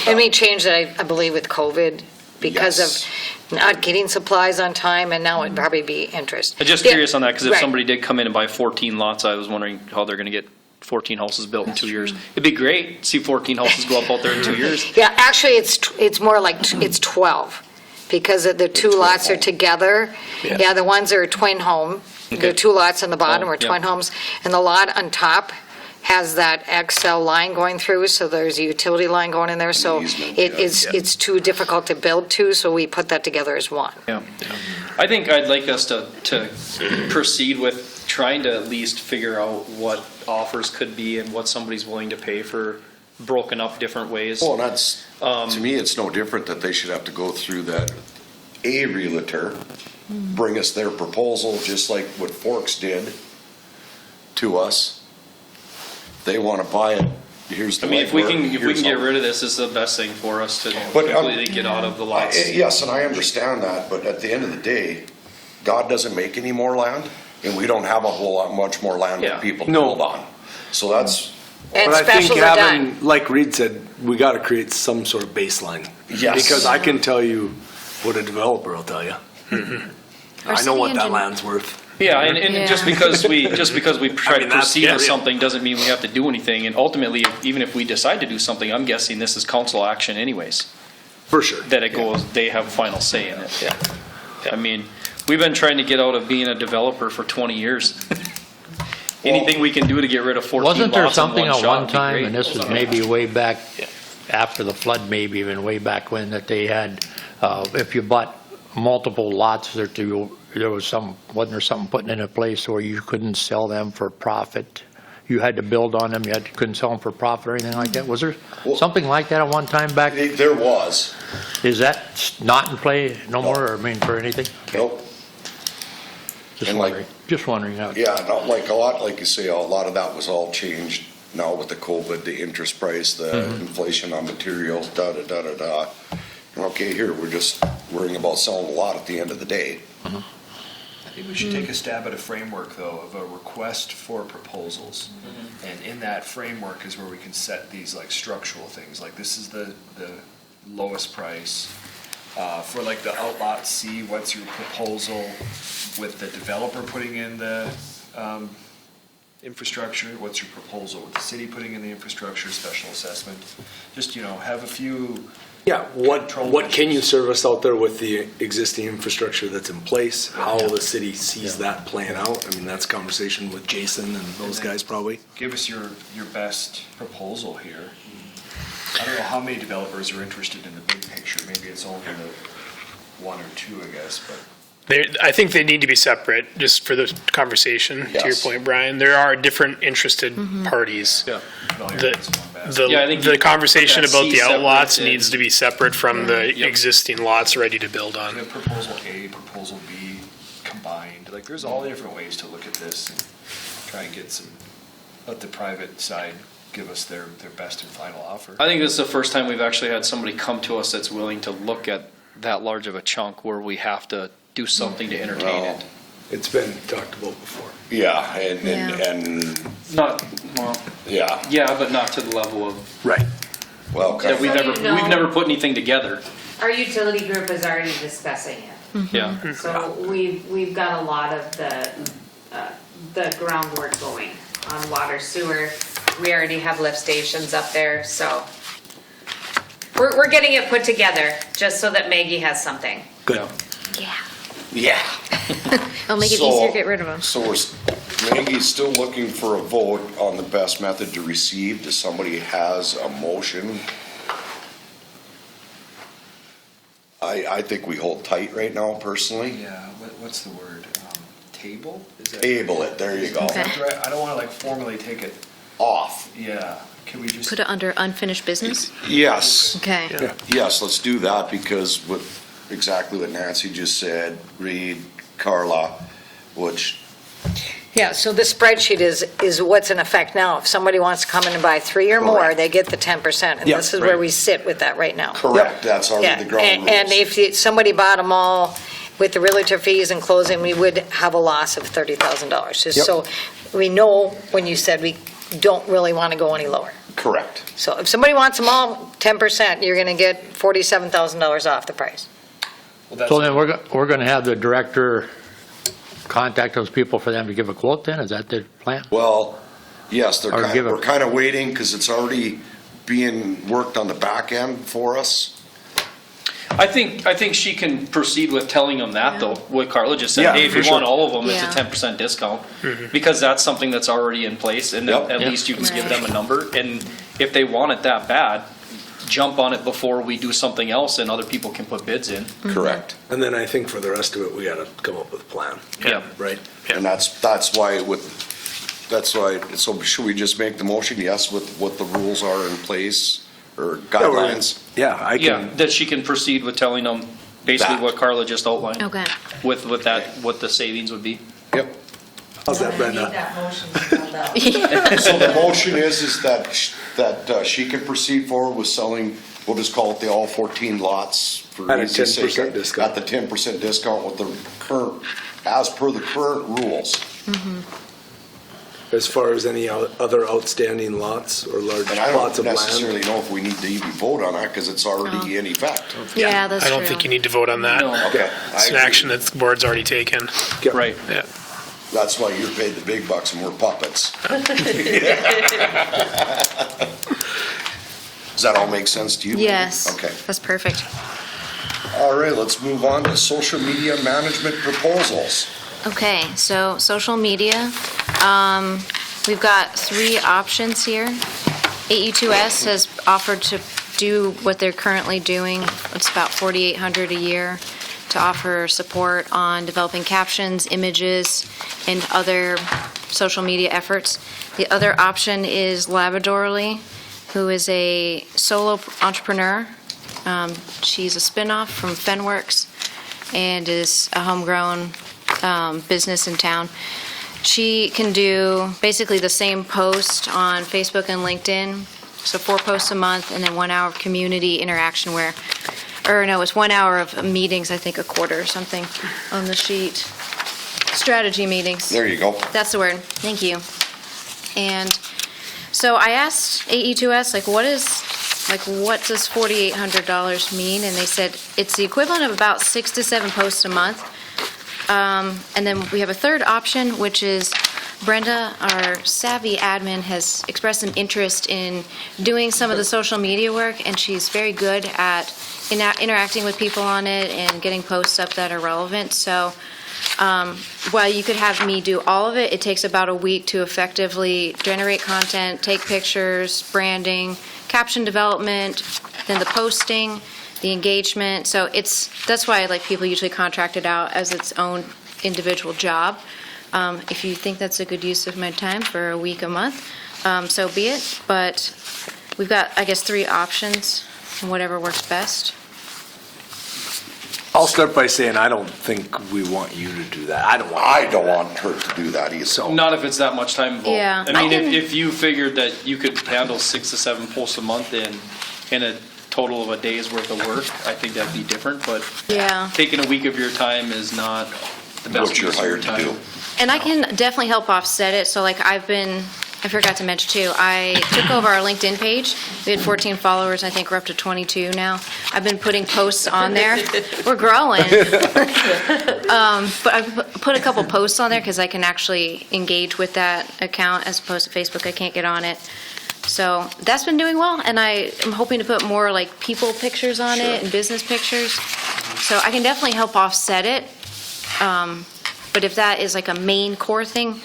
And we changed that, I believe, with COVID because Yes. of not getting supplies on time, and now it'd probably be interest. I'm just Yeah, curious on that, because if right. somebody did come in and buy 14 lots, I was wondering how they're gonna get 14 houses built in 2 years. It'd be great, to see 14 houses go up out there in 2 years. Yeah, actually, it's more like, it's 12, because the two lots are together. Yeah, the ones are twin home. There Okay. are two lots on the bottom Oh, are yeah. twin homes, and the lot on top has that XL line going through, so there's a utility line going in there, so Easement, it's too difficult to build to, so we put that together as one. Yeah. I think I'd like us to proceed with trying to at least figure out what offers could be and what somebody's willing to pay for broken up different ways. Well, and that's, to me, it's no different that they should have to go through that, a realtor, bring us their proposal, just like what Forks did to us. They want to buy it, here's the I mean, if we legwork, can here's get how- rid of this, it's the best thing for us to But, completely get out of the lots. Yes, and I understand that, but at the end of the day, God doesn't make any more land, and we don't have a whole lot, much more land Yeah. for people to No. build on. So that's, And But I think specials are done. having, like Reed said, we gotta create some sort of baseline. Yes. Because I can tell you what a developer will tell you. Our I know city what that engine- land's worth. Yeah, and just Yeah. because we try I to mean, that's- proceed yeah, with yeah. something doesn't mean we have to do anything. And ultimately, even if we decide to do something, I'm guessing this is council action anyways. For sure. That it goes, they have final say in it. Yeah. I mean, we've been trying to get out of being a developer for 20 years. Anything we can do to get rid of 14 Wasn't there lots in something one at shot one would be time, great. and this was maybe way back after the flood, maybe even way back when, that they had, if you bought multiple lots, that there was some, wasn't there something putting in a place where you couldn't sell them for profit you had to build on them, couldn't sell them for profit or anything like that? Was there Well- something like that at one time back? There was. Is that not in play no more, or I mean, for anything? Nope. Just And like- wondering, just wondering. Yeah, not like a lot, like you say, a lot of that was all changed now with the COVID, the interest price, the inflation on materials, da-da-da-da-da. Okay, here, we're just worrying about selling a lot at the end of the day. I think we should take a stab at a framework, though, of a request for proposals. And in that framework is where we can set these like structural things, like this is the lowest price. For like the outlot C, what's your proposal with the developer putting in the infrastructure? What's your proposal with the city putting in the infrastructure, special assessment? Just, have a few. Yeah, Control what can you measures. service out there with the existing infrastructure that's in place? How the city sees that playing out? I mean, that's conversation with Jason and those guys probably. Give us your best proposal here. I don't know how many developers are interested in the big picture. Maybe it's only the one or two, I guess, but. I think they need to be separate, just for the conversation, to your Yes. point, Brian. There are different interested parties. Yeah. All your The, eggs in one basket. Yeah, I think the you- conversation that about C the separate outlots and- needs to be separate from the Yep. existing lots ready to build on. The proposal A, proposal B combined, like there's all different ways to look at this and try and let the private side give us their best and final offer. I think this is the first time we've actually had somebody come to us that's willing to look at that large of a chunk where we have to do something to entertain Well, it. It's been talked about before. Yeah, and, Yeah. and, Not, well, yeah, yeah, but not to the level of, Right. well, that we've So never, you know- we've never put anything together. Our utility group is already discussing it. Yeah. So we've got a lot of the groundwork going on water, sewer. We already have lift stations up there, so we're getting it put together, just so that Maggie has something. Good. Yeah. yeah. It'll make it So- easier to get rid of them. So Maggie's still looking for a vote on the best method to receive. Does somebody has a motion? I think we hold tight right now personally. Yeah, what's the word? Table? Is that? Table it, there you go. Okay. I don't want to like formally take it, Off. yeah, can we just? Put it under unfinished business? Yes. Okay. Yes, let's do that because with exactly what Nancy just said, Reed, Carla, which, Yeah, so the spreadsheet is what's in effect now. If somebody wants to come in and buy 3 or more, Correct. they get the 10%. And Yeah, this is where right. we sit with that right now. correct, that's Yeah, already the ground rules. and if somebody bought them all with the realtor fees and closing, we would have a loss of $30,000. Just Yep. so we know when you said we don't really want to go any lower. Correct. So if somebody wants them all 10%, you're going to get $47,000 off the price. Well, that's- So then we're going to have the director contact those people for them to give a quote then? Is that the plan? Well, yes, Or give it- we're kind of waiting because it's already being worked on the back end for us. I think she can proceed with telling them that though, what Carla just Yeah, said, hey, if for you want sure. all of them, it's Yeah. a 10% discount. Because that's something that's already in place and Yep. at Yeah. least you can give Right. them a number. And if they want it that bad, jump on it before we do something else and other people can put bids in. Correct. And then I think for the rest of it, we gotta come up with a plan, Yeah. right? And that's why so should we just make the motion, yes, with what the rules are in place or guidelines? Yeah, I Yeah, can, that she can proceed with telling them basically That. what Carla just outlined. Okay. With that, what the savings would be. Yep. how's that, Brenda? So the motion is that she can proceed forward with selling, we'll just call it the all 14 lots for At a easy's sake, 10% discount. At the 10% discount with the current, as per the current rules. As far as any other outstanding lots or large And I plots don't of necessarily land? know if we need to even vote on that because it's already in effect. Yeah, that's I true. don't think you need to vote on that. No. Okay. It's an action that the board's already taken. Okay. Right. Yeah. That's why you're paid the big bucks and we're puppets. Does that all make sense to you? Yes. Okay. That's perfect. All right, let's move on to social media management proposals. Okay, so social media, we've got 3 options here. AE2S has offered to do what they're currently doing. It's about $4,800 a year to offer support on developing captions, images, and other social media efforts. The other option is Labradorly, who is a solo entrepreneur. She's a spinoff from Fenworks and is a homegrown business in town. She can do basically the same post on Facebook and LinkedIn, so 4 posts a month, and then 1 hour of community interaction it's 1 hour of meetings, I think a quarter or something on the sheet. Strategy meetings. There you go. That's the word. Thank you. And so I asked AE2S, what does $4,800 mean? And they said it's the equivalent of about 6 to 7 posts a month. And then we have a third option, which is Brenda, our savvy admin, has expressed an interest in doing some of the social media work, and she's very good at interacting with people on it and getting posts up that are relevant. So while you could have me do all of it, it takes about a week to effectively generate content, take pictures, branding, caption development, then the posting, the engagement. So that's why people usually contract it out as its own individual job. If you think that's a good use of my time for a week, a month, so be it. But we've got, I guess, 3 options, and whatever works best. I'll start by saying I don't think we want you to do that. I don't want her to do that either. So Not if it's that much time involved. Yeah, I mean, I can- if you figured that you could handle 6 to 7 posts a month in a total of a day's worth of work, I think that'd be different, but Yeah. taking a week of your time is not the best What you're use of your hired to time. do. And I can definitely help offset it. So I forgot to mention too, I took over our LinkedIn page. We had 14 followers. I think we're up to 22 now. I've been putting posts on there. We're growing. But I've put a couple posts on there because I can actually engage with that account as opposed to Facebook. I can't get on it. So that's been doing well. And I am hoping to put more people pictures on it and business pictures. So I can definitely help offset it. But if that is a main core thing,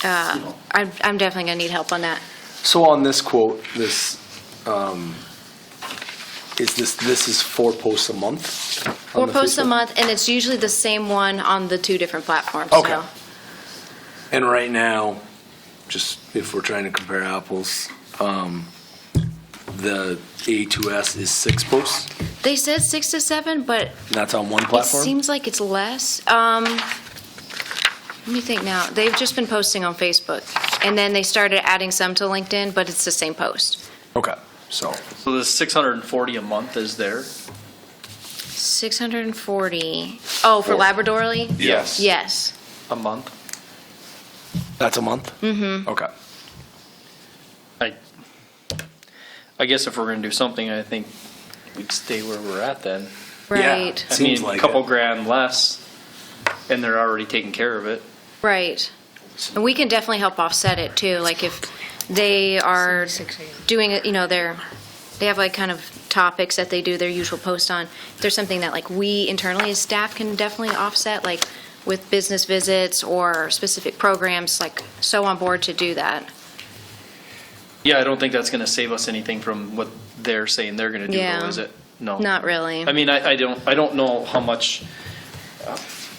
I'm definitely going to need help on that. So on this quote, this is 4 posts a month? 4 posts a month, and it's usually the same one on the 2 different platforms. Okay. So. And right now, just if we're trying to compare apples, the A2S is 6 posts? They said 6 to 7, but And that's on one it platform? seems like it's less. Let me think now. They've just been posting on Facebook, and then they started adding some to LinkedIn, but it's the same post. Okay, so. So the 640 a month is there? 640. Oh, for Labradorly? Yes. Yes. A month? That's a month? Mm-hmm. Okay. I guess if we're gonna do something, I think we'd stay where we're at then. Right. I Seems mean, like a couple it. grand less, and they're already taking care of it. Right. And we can definitely help offset it too. If they are doing it, they have kind of topics that they do their usual post on. If there's something that we internally as staff can definitely offset, with business visits or specific programs, so on board to do that. Yeah, I don't think that's gonna save us anything from what they're saying they're gonna do, Yeah. though, is it? No. Not really. I mean, I don't know how much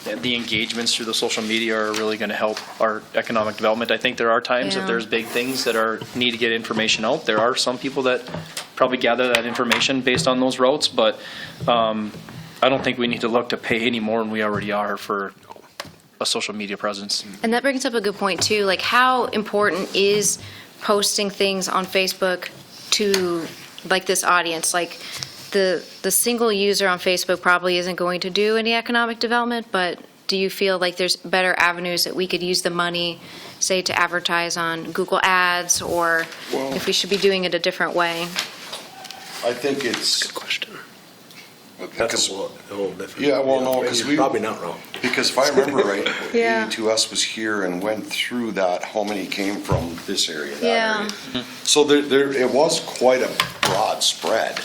the engagements through the social media are really going to help our economic development. I think there are times Yeah. if there's big things that need to get information out. There are some people that probably gather that information based on those routes, but I don't think we need to look to pay any more than we already are for a social media presence. And that brings up a good point too. How important is posting things on Facebook to this audience? The single user on Facebook probably isn't going to do any economic development, but do you feel there's better avenues that we could use the money, say, to advertise on Google Ads, or if we should be doing it a different way? I think it's. Good question. That's a little different. Yeah, well, no, because You're probably not wrong. Because if I remember right, Yeah. AE2S was here and went through that, how many came from this area, that Yeah. area. So there, it was quite a broad spread.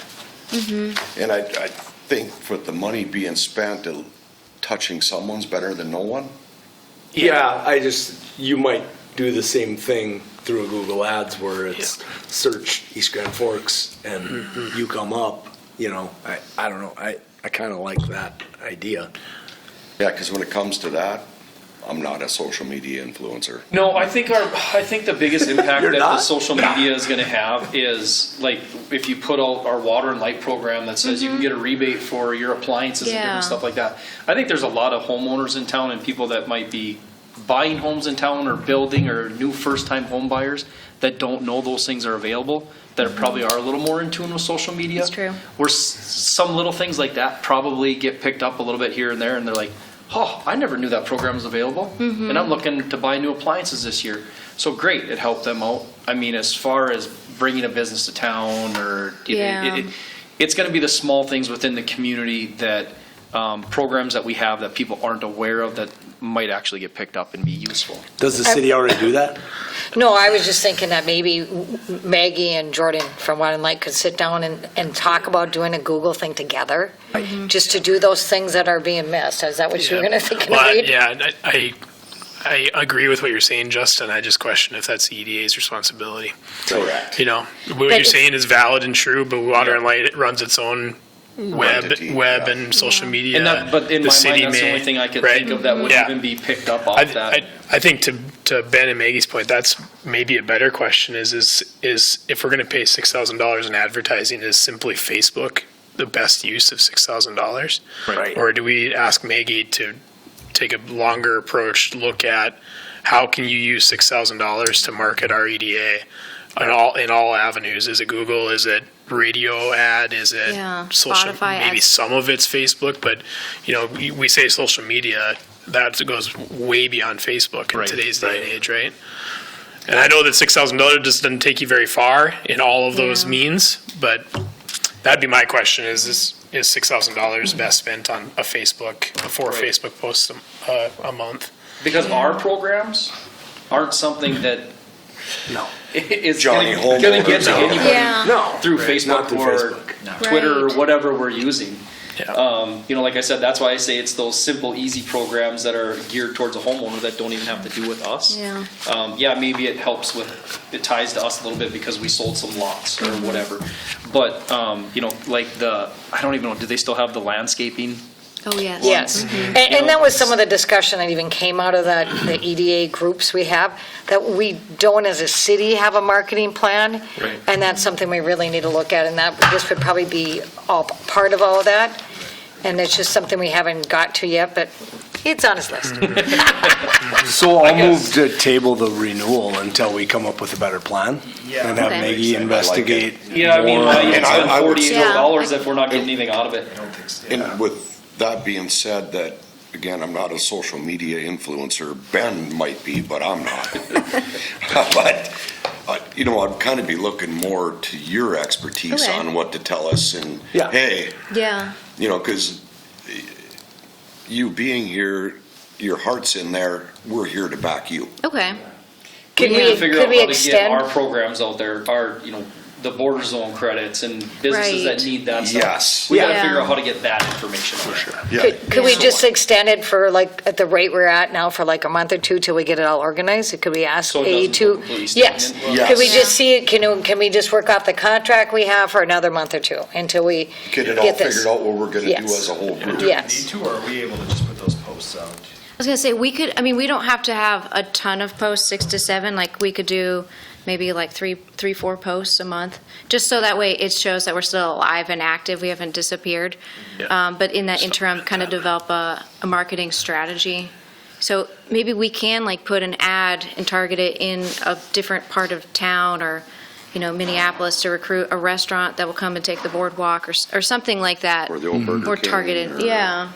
And I think with the money being spent, touching someone's better than no one. Yeah, you might do the same thing through a Google Ads where it's search East Grand Forks and you come up, I don't know, I kind of like that idea. Yeah, because when it comes to that, I'm not a social media influencer. No, I think the biggest impact You're that the not? social media is gonna have is, like, if you put out our water and light program that says you can get a rebate for your appliances and Yeah. different stuff like that. I think there's a lot of homeowners in town and people that might be buying homes in town or building or new first-time home buyers that don't know those things are available, that probably are a little more in tune with social media. That's true. Where some little things like that probably get picked up a little bit here and there, and they're like, oh, I never knew that program was available, and I'm looking to buy new appliances this year. So great, it helped them out. I mean, as far as bringing a business to town, or Yeah. it's going to be the small things within the community that programs that we have that people aren't aware of that might actually get picked up and be useful. Does the city already do that? No, I was just thinking that maybe Maggie and Jordan from Water and Light could sit down and talk about doing a Google thing together, just to do those things that are being missed. Is that what you were going to think? Well, yeah, and I agree with what you're saying, Justin. I just question if that's the EDA's responsibility. Correct. You know, what you're saying is valid and true, but Water and Light, it runs its own web Entity, and social media. And that, but in The my city mind, that's the may- only thing I could right? think of that would Yeah. even be picked up off that. I think to Ben and Maggie's point, that's maybe a better question is if we're going to pay $6,000 in advertising, is simply Facebook the best use of $6,000? Right. Or do we ask Maggie to take a longer approach, look at how can you use $6,000 to market our EDA in all avenues? Is it Google? Is it radio ad? Is it Yeah, social? Spotify Maybe ads. some of it's Facebook, but you know, we say social media, that goes way beyond Facebook in Right. today's day and age, right? And I know that $6,000 just doesn't take you very far in all of those Yeah. means, but that'd be my question: is $6,000 best spent on a Facebook posts a month? Because our programs aren't something that No. is Johnny going to get Homeowners, to no. anybody Yeah. No. through Not Facebook through or Facebook. Twitter or Right. whatever we're using. Yeah. You know, like I said, that's why I say it's those simple, easy programs that are geared towards a homeowner that don't even have to do with us. Yeah. Yeah, maybe it helps it ties to us a little bit because we sold some lots or whatever. But, you know, like I don't even know, do they still have the landscaping? Oh, yes. Yes, and that was some of the discussion that even came out of the EDA groups we have, that we don't as a city have a marketing plan. Right. And that's something we really need to look at, and this would probably be all part of all of that. And it's just something we haven't got to yet, but it's on his list. So I'll guess- move to table the renewal until we come up with a better plan. Yeah. And have Okay. Maggie investigate. Yeah, I mean, more. why you And spend I would- $48 if we're not getting anything out of it? I don't think so. And with that being said, that, again, I'm not a social media influencer. Ben might be, but I'm not. But, you know, I'd kind of be looking more to your expertise Okay. on what to tell us and, Yeah. hey, Yeah. you know, because you being here, your heart's in there, we're here to back you. Okay. Could We need to figure could out we how to get our extend, programs out there, you know, the border zone credits and businesses that Right. need that stuff. Yes. We gotta Yeah. figure out how to get that information out. For sure. Yeah. could we just extend it for like, at the rate we're at now for like a month or two till we get it all organized? Could we ask So it A doesn't to? completely Yes. stagnant? Yes. Could we just see it, can we just work off the contract we have for another month or two until we Get it all get this? figured out what we're gonna do Yes. as a whole group. Yes. Need to, or are we able to just put those posts out? I was gonna say, we don't have to have a ton of posts, 6 to 7, like we could do maybe like 4 posts a month, just so that way it shows that we're still alive and active, we haven't disappeared. But in that interim, kind of develop a marketing strategy. So maybe we can like put an ad and target it in a different part of town or, you know, Minneapolis to recruit a restaurant that will come and take the boardwalk or something like that. Or the old Burger Or King targeted, or- yeah.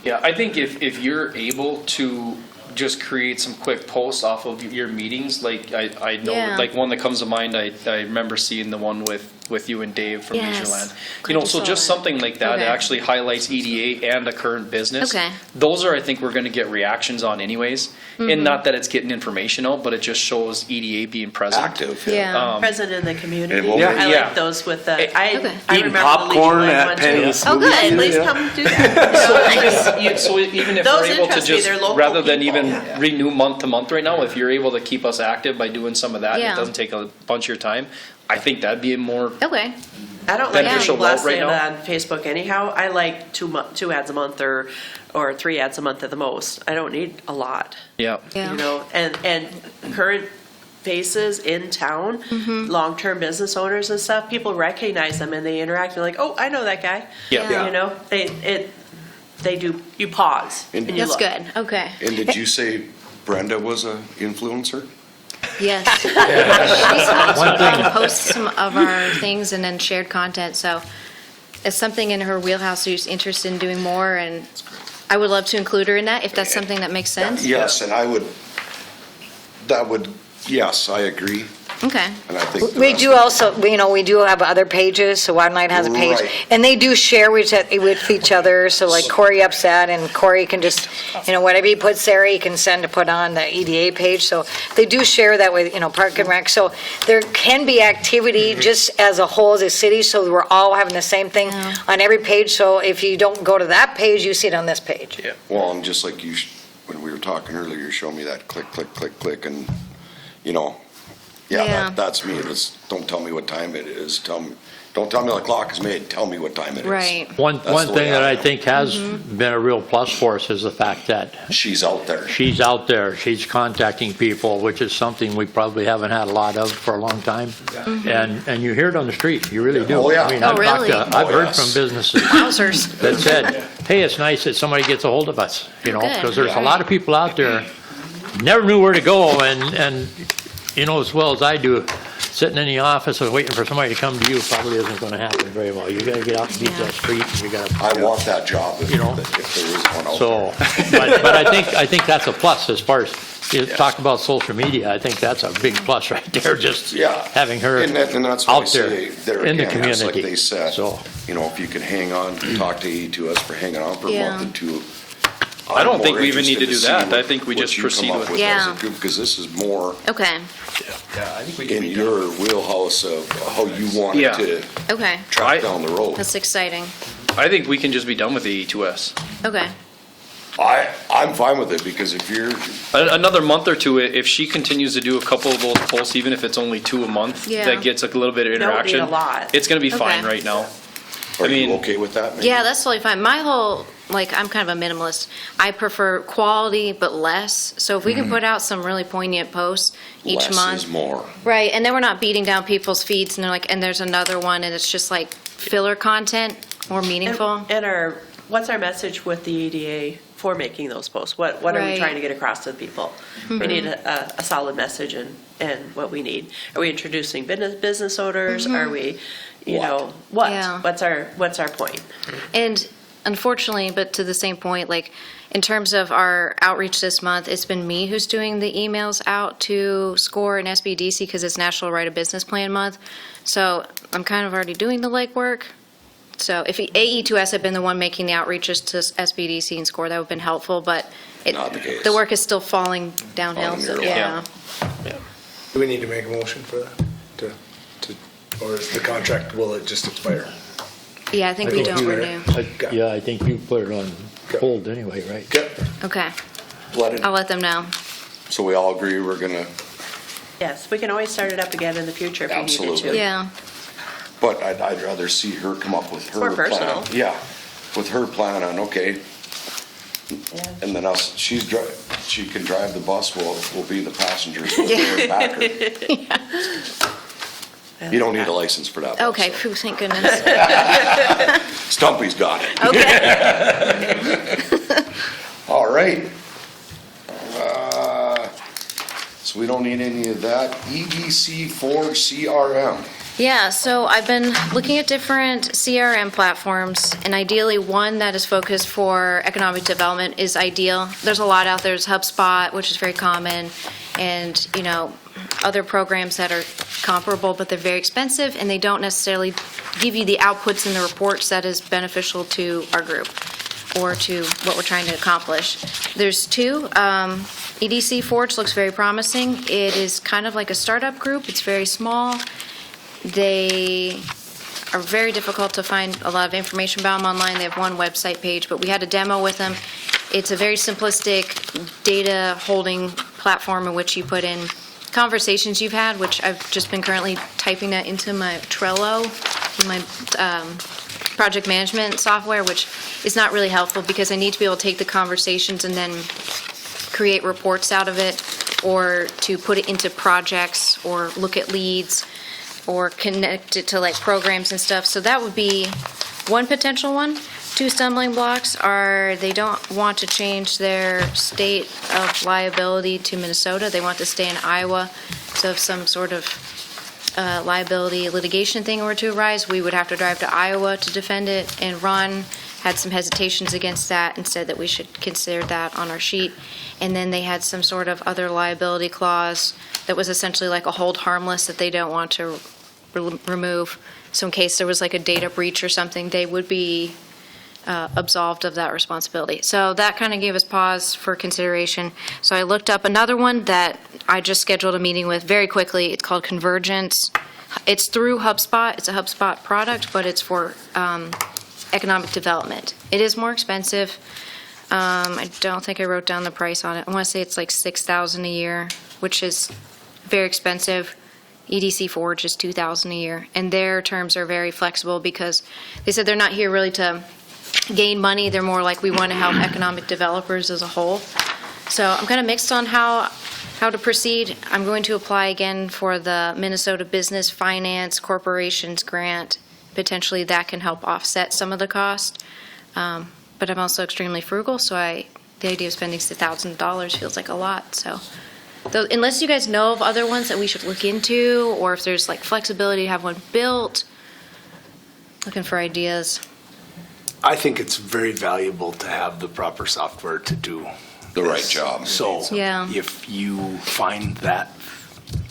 Yeah, I think if you're able to just create some quick posts off of your meetings, like I know, Yeah. like one that comes to mind, I remember seeing the one with you and Dave from Yes. Leisureland. You know, so Glad you just saw that. something like that, that Okay. actually highlights EDA and a current business. Okay. Those are, I think, we're gonna get reactions on anyways. Mm-hmm. And not that it's getting information out, but it just shows EDA being present. Active. Yeah. Present in the community. And we'll- I Yeah. like those with the, Okay. I Eating remember the popcorn Leisureland at one too. Penny's. Oh, good. Hey, please Yeah. come do that. So even if Those we're able to interest me, just, they're local rather than people. even Yeah. renew month to month right now, if you're able to keep us active by doing some of that, and Yeah. it doesn't take a bunch of your time, I think that'd be a more, Okay, I don't like beneficial being blasted route right on Facebook anyhow. I like two ads a month or 3 ads a month at the most. I don't need a lot, yeah. yeah. you know, and current faces in town, long-term business owners and stuff, people recognize them and they interact, they're like, oh, I know that guy. Yeah. You know, they do, you pause and you That's look. good, okay. And did you say Brenda was a influencer? Yes. She posts some of our things and then shared content, so it's something in her wheelhouse she's interested in doing more, and I would love to include her in that, if that's something that makes sense. Yes, and yes, I agree. Okay. And I think. the We rest do of- also, we do have other pages, so Wide and Light has a page. Right. And they do share with each other, so like Corey ups that, and Corey can just, whatever he puts there, he can send to put on the EDA page. So they do share that with, Park and Rec. So there can be activity just as a whole as a city, so we're all having the same thing on every page. So if you don't go to that page, you see it on this page. Yeah. Well, and just like when we were talking earlier, you showed me that click, click, click, click, and, Yeah. that's me. Don't tell me what time it is. Don't tell me the clock is made. Tell me what time it is. Right. One That's the way thing that I am. think has been a real plus for us is the fact that She's out there. she's out there, she's contacting people, which is something we probably haven't had a lot of for a long time. And you hear it on the street, you really do. Oh, yeah. I mean, Oh, I've talked really? to- I've Oh, heard yes. from businesses Wowzers. that said, hey, it's nice that somebody gets a hold of us, Good. because there's a lot of people out there, never knew where to go, and as well as I do, sitting in the office and waiting for somebody to come to you probably isn't gonna happen very well. You gotta get out and beat Yeah. that street, and you gotta. I want that job if You know. if there is one out So, there. but I think that's a plus as far as, you talk about social media, I think that's a big plus right there, just Yeah. having her And that's why I out there say there in the again, that's like community. they said, So, if you can hang on, talk to AE2S for hanging on for a Yeah. month or two. I don't think we even need to do that. I think we just proceed with- Yeah. Because this is more Okay, Yeah, I think we can in be your wheelhouse of how you want it Yeah. to okay. track down the road. That's exciting. I think we can just be done with the E2S. Okay. I'm fine with it because if you're, Another month or two, if she continues to do a couple of those posts, even if it's only 2 a month, Yeah. that gets a little bit of Don't need interaction. a lot. It's gonna be Okay. fine right now. are I mean- you okay with that? maybe? Yeah, that's totally fine. My whole, I'm kind of a minimalist. I prefer quality but less. So if we can put out some really poignant posts each Less month. is more. Right, and then we're not beating down people's feeds and they're like, and there's another one and it's just like filler content, more meaningful. And what's our message with the EDA for making those posts? What are we Right. trying to get across to the people? We need a solid message and what we need. Are we introducing business owners? Are we, what? Yeah. What's our point? And unfortunately, but to the same point, in terms of our outreach this month, it's been me who's doing the emails out to SCORE and SBDC because it's National Write a Business Plan Month. So I'm kind of already doing the legwork. So if AE2S had been the one making the outreaches to SBDC and SCORE, that would have been helpful, but Not the case. the work is still falling downhill, On the so, mirror. yeah. Do we need to make a motion for that? Or is the contract, will it just expire? Yeah, I think we don't renew. yeah, I think you put it on hold anyway, right? Okay. Okay, Let it, I'll let them know. so we all agree we're gonna, Yes, we can always start it up again in the future if we needed Absolutely. to. Yeah, but I'd rather see her come up with her More plan. personal. Yeah, with her plan on, okay, and then she can drive the bus, we'll be the passengers, we'll be back her. You don't need a license for that. bus, okay, so. phew, thank goodness. Stumpy's got it. Okay. All right. So we don't need any of that. EDC for CRM. Yeah, so I've been looking at different CRM platforms, and ideally, one that is focused for economic development is ideal. There's a lot out there. There's HubSpot, which is very common, and, other programs that are comparable, but they're very expensive, and they don't necessarily give you the outputs and the reports that is beneficial to our group or to what we're trying to accomplish. There's two. EDC Forge looks very promising. It is kind of like a startup group. It's very small. They are very difficult to find a lot of information about them online. They have one website page, but we had a demo with them. It's a very simplistic data holding platform in which you put in conversations you've had, which I've just been currently typing that into my Trello, in my project management software, which is not really helpful because I need to be able to take the conversations and then create reports out of it, or to put it into projects, or look at leads, or connect it to like programs and stuff. So that would be one potential one. Two stumbling blocks are they don't want to change their state of liability to Minnesota. They want to stay in Iowa. So if some sort of liability litigation thing were to arise, we would have to drive to Iowa to defend it. And Ron had some hesitations against that and said that we should consider that on our sheet. And then they had some sort of other liability clause that was essentially like a hold harmless that they don't want to remove. So in case there was like a data breach or something, they would be absolved of that responsibility. So that kind of gave us pause for consideration. So I looked up another one that I just scheduled a meeting with very quickly. It's called Convergence. It's through HubSpot. It's a HubSpot product, but it's for economic development. It is more expensive. I don't think I wrote down the price on it. I want to say it's like $6,000 a year, which is very expensive. EDC Forge is $2,000 a year, and their terms are very flexible because they said they're not here really to gain money. They're more like we want to help economic developers as a whole. So I'm kind of mixed on how to proceed. I'm going to apply again for the Minnesota Business Finance Corporations grant. Potentially that can help offset some of the cost. But I'm also extremely frugal, so the idea of spending $1,000 feels like a lot. So unless you guys know of other ones that we should look into, or if there's like flexibility to have one built, looking for ideas. I think it's very valuable to have the proper software to do The right job. So Yeah. if you find that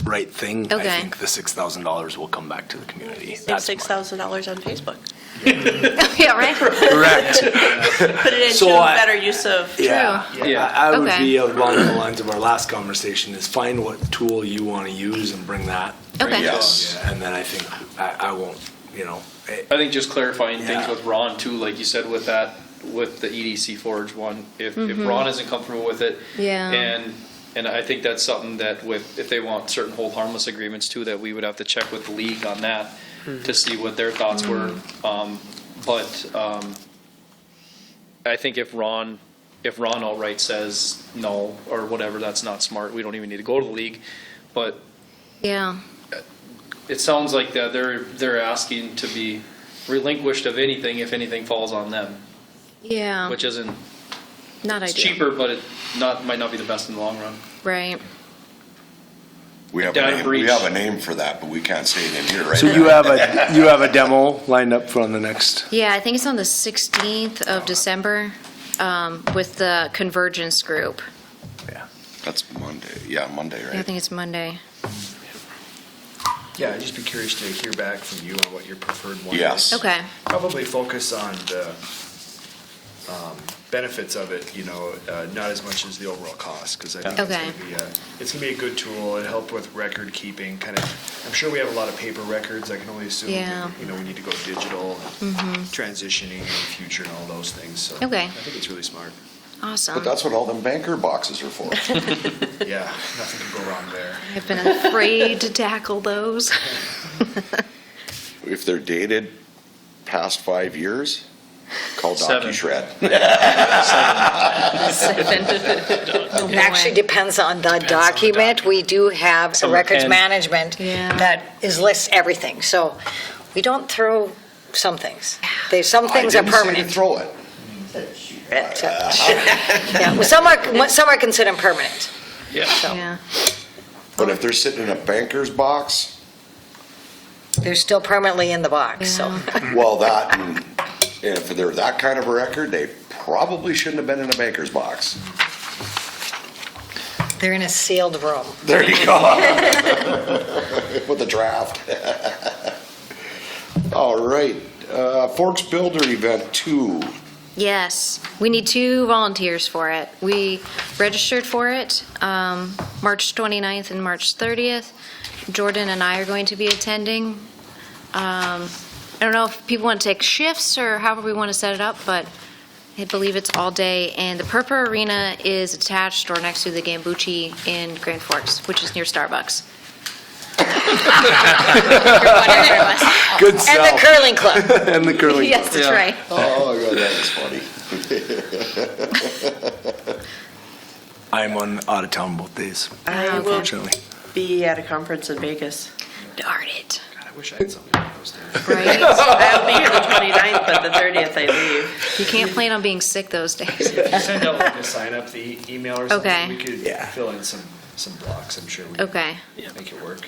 right thing, I Okay. think the $6,000 will come back to the community. Save That's $6,000 on Facebook. Yeah, right? correct. Put it into So I- better use of. Yeah, Yeah. I would Okay. be along the lines of our last conversation, is find what tool you want to use and bring that. Okay. Yes. And then I think I won't, I think just clarifying things Yeah. with Ron too, like you said with that, with the EDC Forge one, if Ron isn't comfortable with it. Yeah. And I think that's something that if they want certain hold harmless agreements too, that we would have to check with the league on that to see what their thoughts were. But I think if Ron outright says no or whatever, that's not smart. We don't even need to go to the league. But Yeah. it sounds like that they're asking to be relinquished of anything if anything falls on them, Yeah. which isn't, Not it's ideal. cheaper, but it might not be the best in the long run. Right. We have Data a name, breach. we have a name for that, but we can't say it in here right So now. you have a demo lined up for on the next. Yeah, I think it's on the 16th of December with the Convergence group. That's Monday. Yeah, Monday, Yeah, I right? think it's Monday. Yeah, I'd just be curious to hear back from you on what your preferred one is. Yes. Okay. Probably focus on the benefits of it, not as much as the overall cost, because I think Okay. it's gonna be a good tool. It'll help with record keeping, I'm sure we have a lot of paper records. I can only assume, Yeah. we need to go digital, and transitioning in the future and all those things, so. Okay. I think it's really smart. Awesome. But that's what all them banker boxes are for. Yeah, nothing can go wrong there. I've been afraid to tackle those. If they're dated past 5 years, call 7. DocuShred. It actually depends on the document. We do have a Some are records 10. management Yeah. that lists everything, so we don't throw some things. Some I things are didn't say to permanent. throw it. Yeah, well, some are considered permanent. Yeah. Yeah. But if they're sitting in a banker's box, They're still permanently in the box, so. well, that, and if they're that kind of a record, they probably shouldn't have been in a banker's box. They're in a sealed room. There you go. With the draft. All right, Forks Builder Event 2. Yes, we need 2 volunteers for it. We registered for it March 29th and March 30th. Jordan and I are going to be attending. I don't know if people want to take shifts or however we want to set it up, but I believe it's all day, and the Purpur Arena is attached or next to the Gambucci in Grand Forks, which is near Starbucks. Good And sell. the curling club. And the curling. Yes, that's right. Oh, God, that is funny. I'm out of town both days, I will unfortunately. be at a conference in Vegas. Darn it. God, I wish I had something on those days. Right? I'll be here the 29th, but the 30th I leave. You can't plan on being sick those days. If you send out like a sign up, the email or something, Okay. we could fill in some blocks, I'm sure we could Okay, make it work.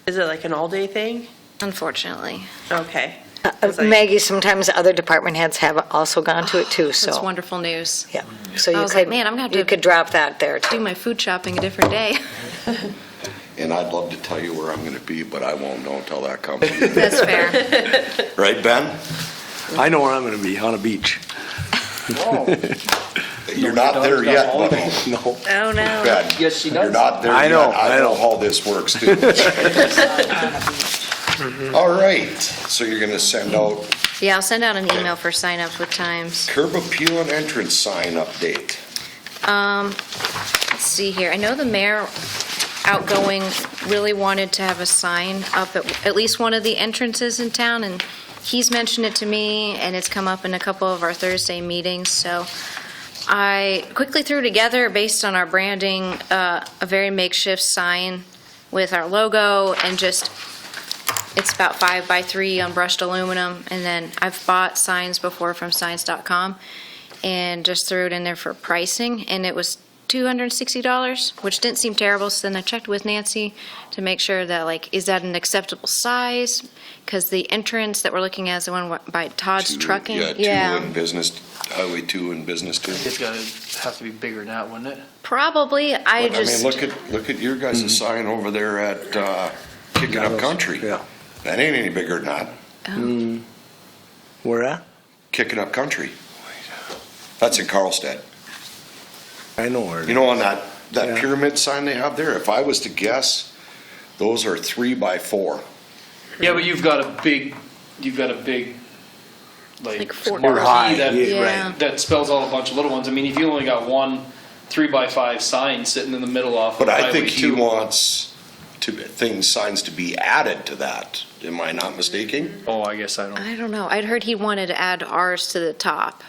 Is it like an all-day thing? unfortunately. Okay. 'Cause I- Maggie, sometimes other department heads have also gone to it too, so. That's wonderful news. Yeah, so I you was like, could, man, I'm gonna have you to could drop that there do too. my food shopping a different day. And I'd love to tell you where I'm gonna be, but I won't know until that comes. That's fair. Right, Ben? I know where I'm gonna be, on a beach. You're not there yet, but No. Oh, no. Ben, Yes, she you're does. not there I yet. know, I I know know. how this works too. All right, so you're gonna send out Yeah, I'll send out an email for sign-ups with times. curb appeal and entrance sign update. Let's see here. I know the mayor outgoing really wanted to have a sign up at least one of the entrances in town, and he's mentioned it to me, and it's come up in a couple of our Thursday meetings, so I quickly threw together, based on our branding, a very makeshift sign with our logo and just, it's about 5 by 3 on brushed aluminum, and then I've bought signs before from signs.com and just threw it in there for pricing, and it was $260, which didn't seem terrible. So then I checked with Nancy to make sure that, like, is that an acceptable size? Because the entrance that we're looking at is the one by Todd's Trucking. Yeah, 2 in business, Highway 2 and business 2. It's gotta have to be bigger than that, wouldn't it? Probably. But, I just. mean, look at your guys' sign over there at Kicking Up Country. Yeah. That ain't any bigger than that. Where at? Kicking Up Country. That's in Carlstead. I know where it is. You know, on that Yeah. pyramid sign they have there, if I was to guess, those are 3 by 4. Yeah, but you've got a big, Like 4 marquee high, that, yeah. that spells out a bunch of little ones. I mean, if you only got one 3 by 5 sign sitting in the middle off of But I Highway think he 2. wants signs to be added to that. Am I not mistaken? Oh, I guess I don't. I don't know. I'd heard he wanted to add ours to the top.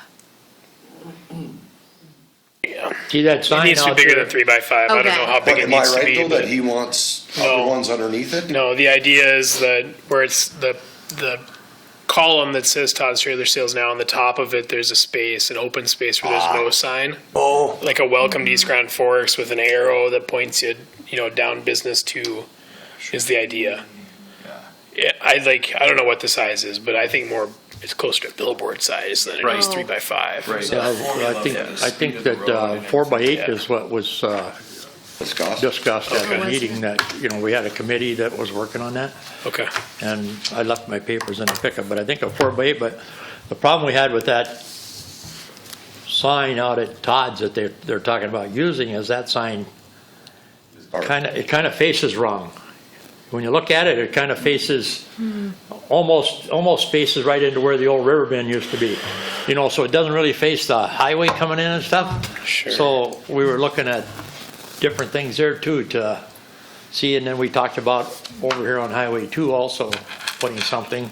See that It sign needs to be out bigger there? than 3 by 5. I don't Okay. know how But big it am I needs to right be. though, But that he wants other No. ones underneath it? no, the idea is that where it's the column that says Todd's Trailer Sales now, on the top of it, there's a space, an open space where there's no sign. Oh, Like a welcome to East Grand Forks with an arrow that points you, down business 2 is the idea. Yeah, I don't know what the size is, but I think it's closer to billboard size than it is 3 by 5. Right. Yeah, I think that 4 by 8 is what was Discussed. discussed at the meeting, that, we had a committee that was working on that. Okay. And I left my papers in the pickup, but I think a 4 by 8, but the problem we had with that sign out at Todd's that they're talking about using is that sign it kind of faces wrong. When you look at it, it kind of faces, almost faces right into where the old river bend used to be. So it doesn't really face the highway coming in and stuff. Sure. So we were looking at different things there too to see, and then we talked about over here on Highway 2 also putting something.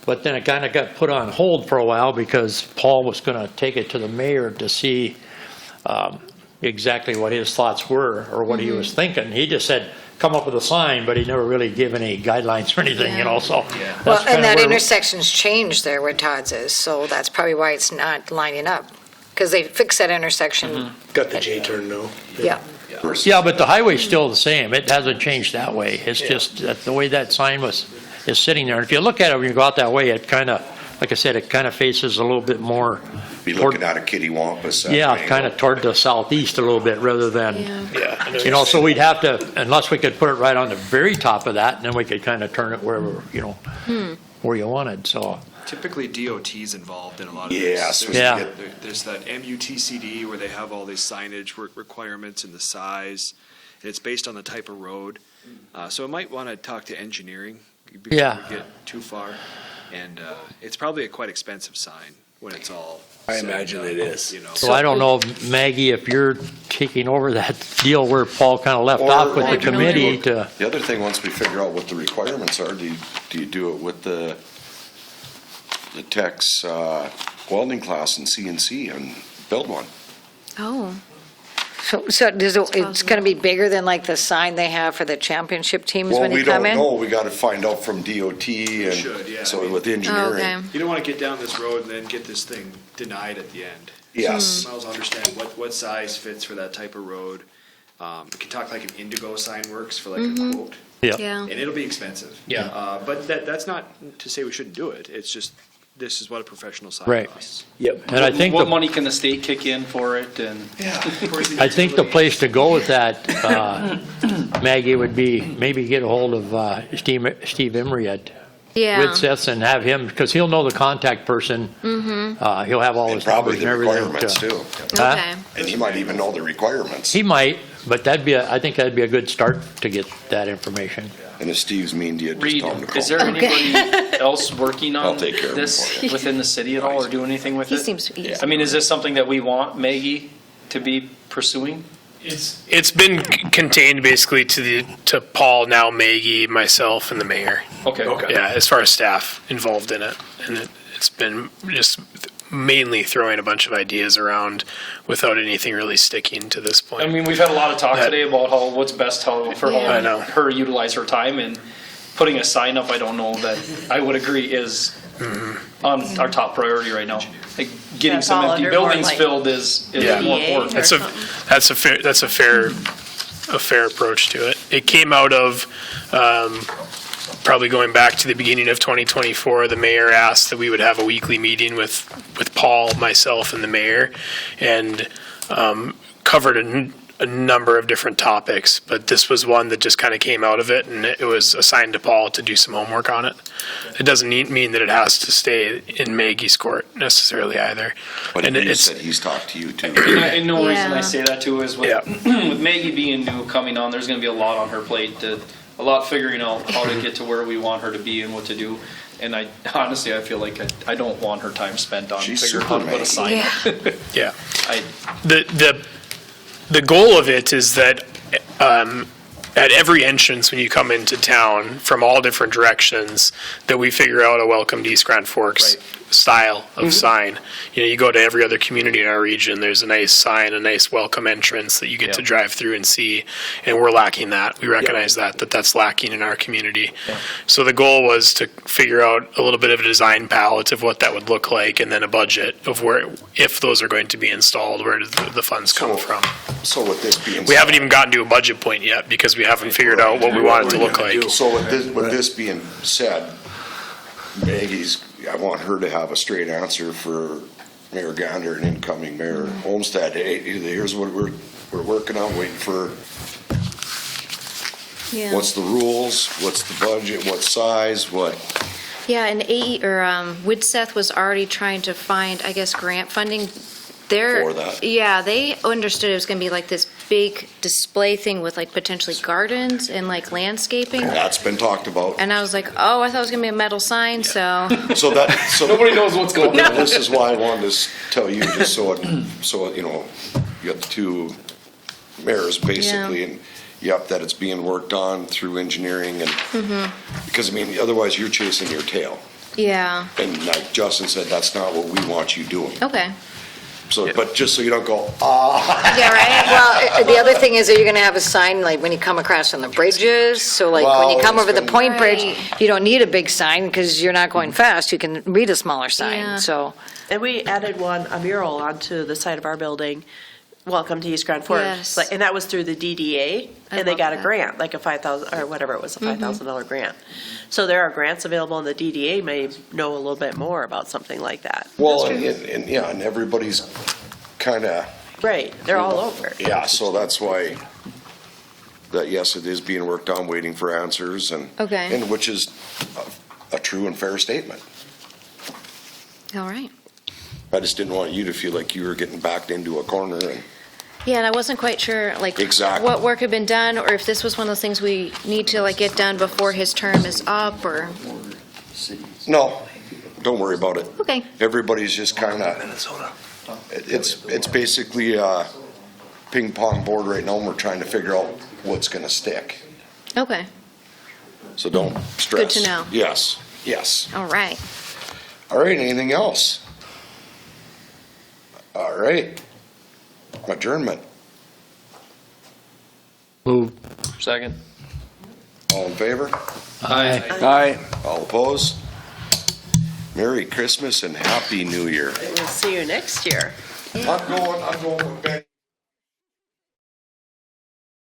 But then it kind of got put on hold for a while because Paul was going to take it to the mayor to see exactly what his thoughts were or what he was thinking. He just said, come up with a sign, but he never really gave any guidelines or anything, so. that's Well, kinda and that where- intersection's changed there where Todd's is, so that's probably why it's not lining up. Because they fixed that intersection, Got the J turn now. yeah. Yeah, but the highway's still the same. It hasn't changed that way. It's just that the way that sign is sitting there. And if you look at it when you go out that way, it kind of, like I said, it kind of faces a little bit more. Be looking at a kitty wampus. Yeah, kind of toward the southeast a little bit rather than, Yeah. so we'd have to, unless we could put it right on the very top of that, and then we could kind of turn it wherever, where you wanted, so. Typically DOT's involved in a lot of Yes. this. Yeah. There's that MUTCD where they have all these signage requirements and the size, and it's based on the type of road. So I might want to talk to engineering before Yeah. we get too far. And it's probably a quite expensive sign, when it's all. I said and imagine done, it is. You know. So I don't know, Maggie, if you're taking over that deal where Paul kind of left off with the committee to, The other thing, once we figure out what the requirements are, do you do it with the tech's welding class in CNC and build one? Oh, So it's going to be bigger than like the sign they have for the championship teams Well, when we you don't come in? know. We got to find out from DOT and should, yeah. so with oh, engineering. okay. You don't want to get down this road and then get this thing denied at the end. Yes. You might as well understand what size fits for that type of road. We can talk like an Indigo sign works for like a quote, yeah. Yeah. and it'll be expensive. Yeah. But that's not to say we shouldn't do it. It's just, this is what a professional sign Right. costs. Yep. And I think What the- money can the state kick in for it, and I think the place to go with that, Maggie, would be maybe get a hold of Steve Emery at Yeah. Widseth's and have him, because he'll know the contact person. He'll have all And his probably numbers and the everything. requirements too. Huh? Okay. And he might even know the requirements. He might, but I think that'd be a good start to get that information. And if Steve's mean to you, just Reed, tell him to call. is there anybody else working I'll on take care of him this for you. within the city at all, or doing anything with He it? seems, I mean, is this something that we want Maggie to be pursuing? It's been contained basically to Paul, now Maggie, myself, and the mayor. Okay. Yeah, as far as staff involved in it. And it's been just mainly throwing a bunch of ideas around without anything really sticking to this point. I mean, we've had a lot of talk That- today about what's best for Yeah. how I know. her utilize her time, and putting a sign up, I don't know that I would agree is on our top priority right now. Like, getting That's some all empty under more buildings like filled is Yeah. more DDA. important. That's a fair approach to it. It came out of probably going back to the beginning of 2024. The mayor asked that we would have a weekly meeting with Paul, myself, and the mayor, and covered a number of different topics. But this was one that just kind of came out of it, and it was assigned to Paul to do some homework on it. It doesn't mean that it has to stay in Maggie's court necessarily either. But And he it's said he's talked to you too. And no reason Yeah. I say that too is with, Yeah. with Maggie being new coming on, there's going to be a lot on her plate. A lot figuring out how to get to where we want her to be and what to do. And I honestly, I feel like I don't want her time spent on She's figuring out how to put a super sign. yeah. yeah. I, The goal of it is that at every entrance when you come into town from all different directions, that we figure out a welcome to East Grand Forks style of sign. You know, you go to every other community in our region, there's a nice sign, a nice welcome entrance that you get to drive through and see, and we're lacking that. We recognize that's lacking in our community. So the goal was to figure out a little bit of a design palette of what that would look like, and then a budget of where, if those are going to be installed, where does the funds come from. So with this being We haven't even gotten to a budget point yet because we haven't figured out what we want it to look like. So with this being said, Maggie's, I want her to have a straight answer for Mayor Gander and incoming Mayor Olmsted. Hey, here's what we're working on, waiting for, Yeah. what's the rules, what's the budget, what size, what, Yeah, and Widseth was already trying to find, I guess, grant funding. For that. Yeah, they understood it was going to be like this big display thing with like potentially gardens and like landscaping. that's been talked about. And I was like, oh, I thought it was going to be a metal sign, so. So nobody knows what's going on. This is why I wanted to tell you, just so you know, you got the two mayors basically, and yep, that it's being worked on through engineering and, because I mean, otherwise you're chasing your tail. Yeah, And like Justin said, that's not what we want you doing. okay. So, but just so you don't go, Yeah, right. Well, the other thing is that you're going to have a sign like when you come across on the bridges. So like when you Well, come it's over the been- Point Bridge, Right. you don't need a big sign because you're not going fast. You can read a smaller Yeah. sign. So And we added a mural onto the side of our building, Welcome to East Grand Forks. Yes. And that was through the DDA, I and they love got a that. grant, like a 5,000, or whatever it was, a $5,000 grant. So there are grants available, and the DDA may know a little bit more about something like that. well, and yeah, and everybody's kind of, Right, they're all over. yeah, so that's why, that yes, it is being worked on, waiting for answers and. Okay. And which is a true and fair statement. All right. I just didn't want you to feel like you were getting backed into a corner and. Yeah, and I wasn't quite sure, like, Exactly. what work had been done, or if this was one of those things we need to, like, get done before his term is up, or, No, don't worry about it. Okay. Everybody's just kind of, Minnesota. it's basically a ping pong board right now, and we're trying to figure out what's gonna stick. Okay, So don't stress. to know. Yes, yes. all right. All right, anything else? All right. Adjournment. Move. Second. All in favor? Aye. Aye. All opposed? Merry Christmas and Happy New Year. We'll see you next year. I'm going with Ben.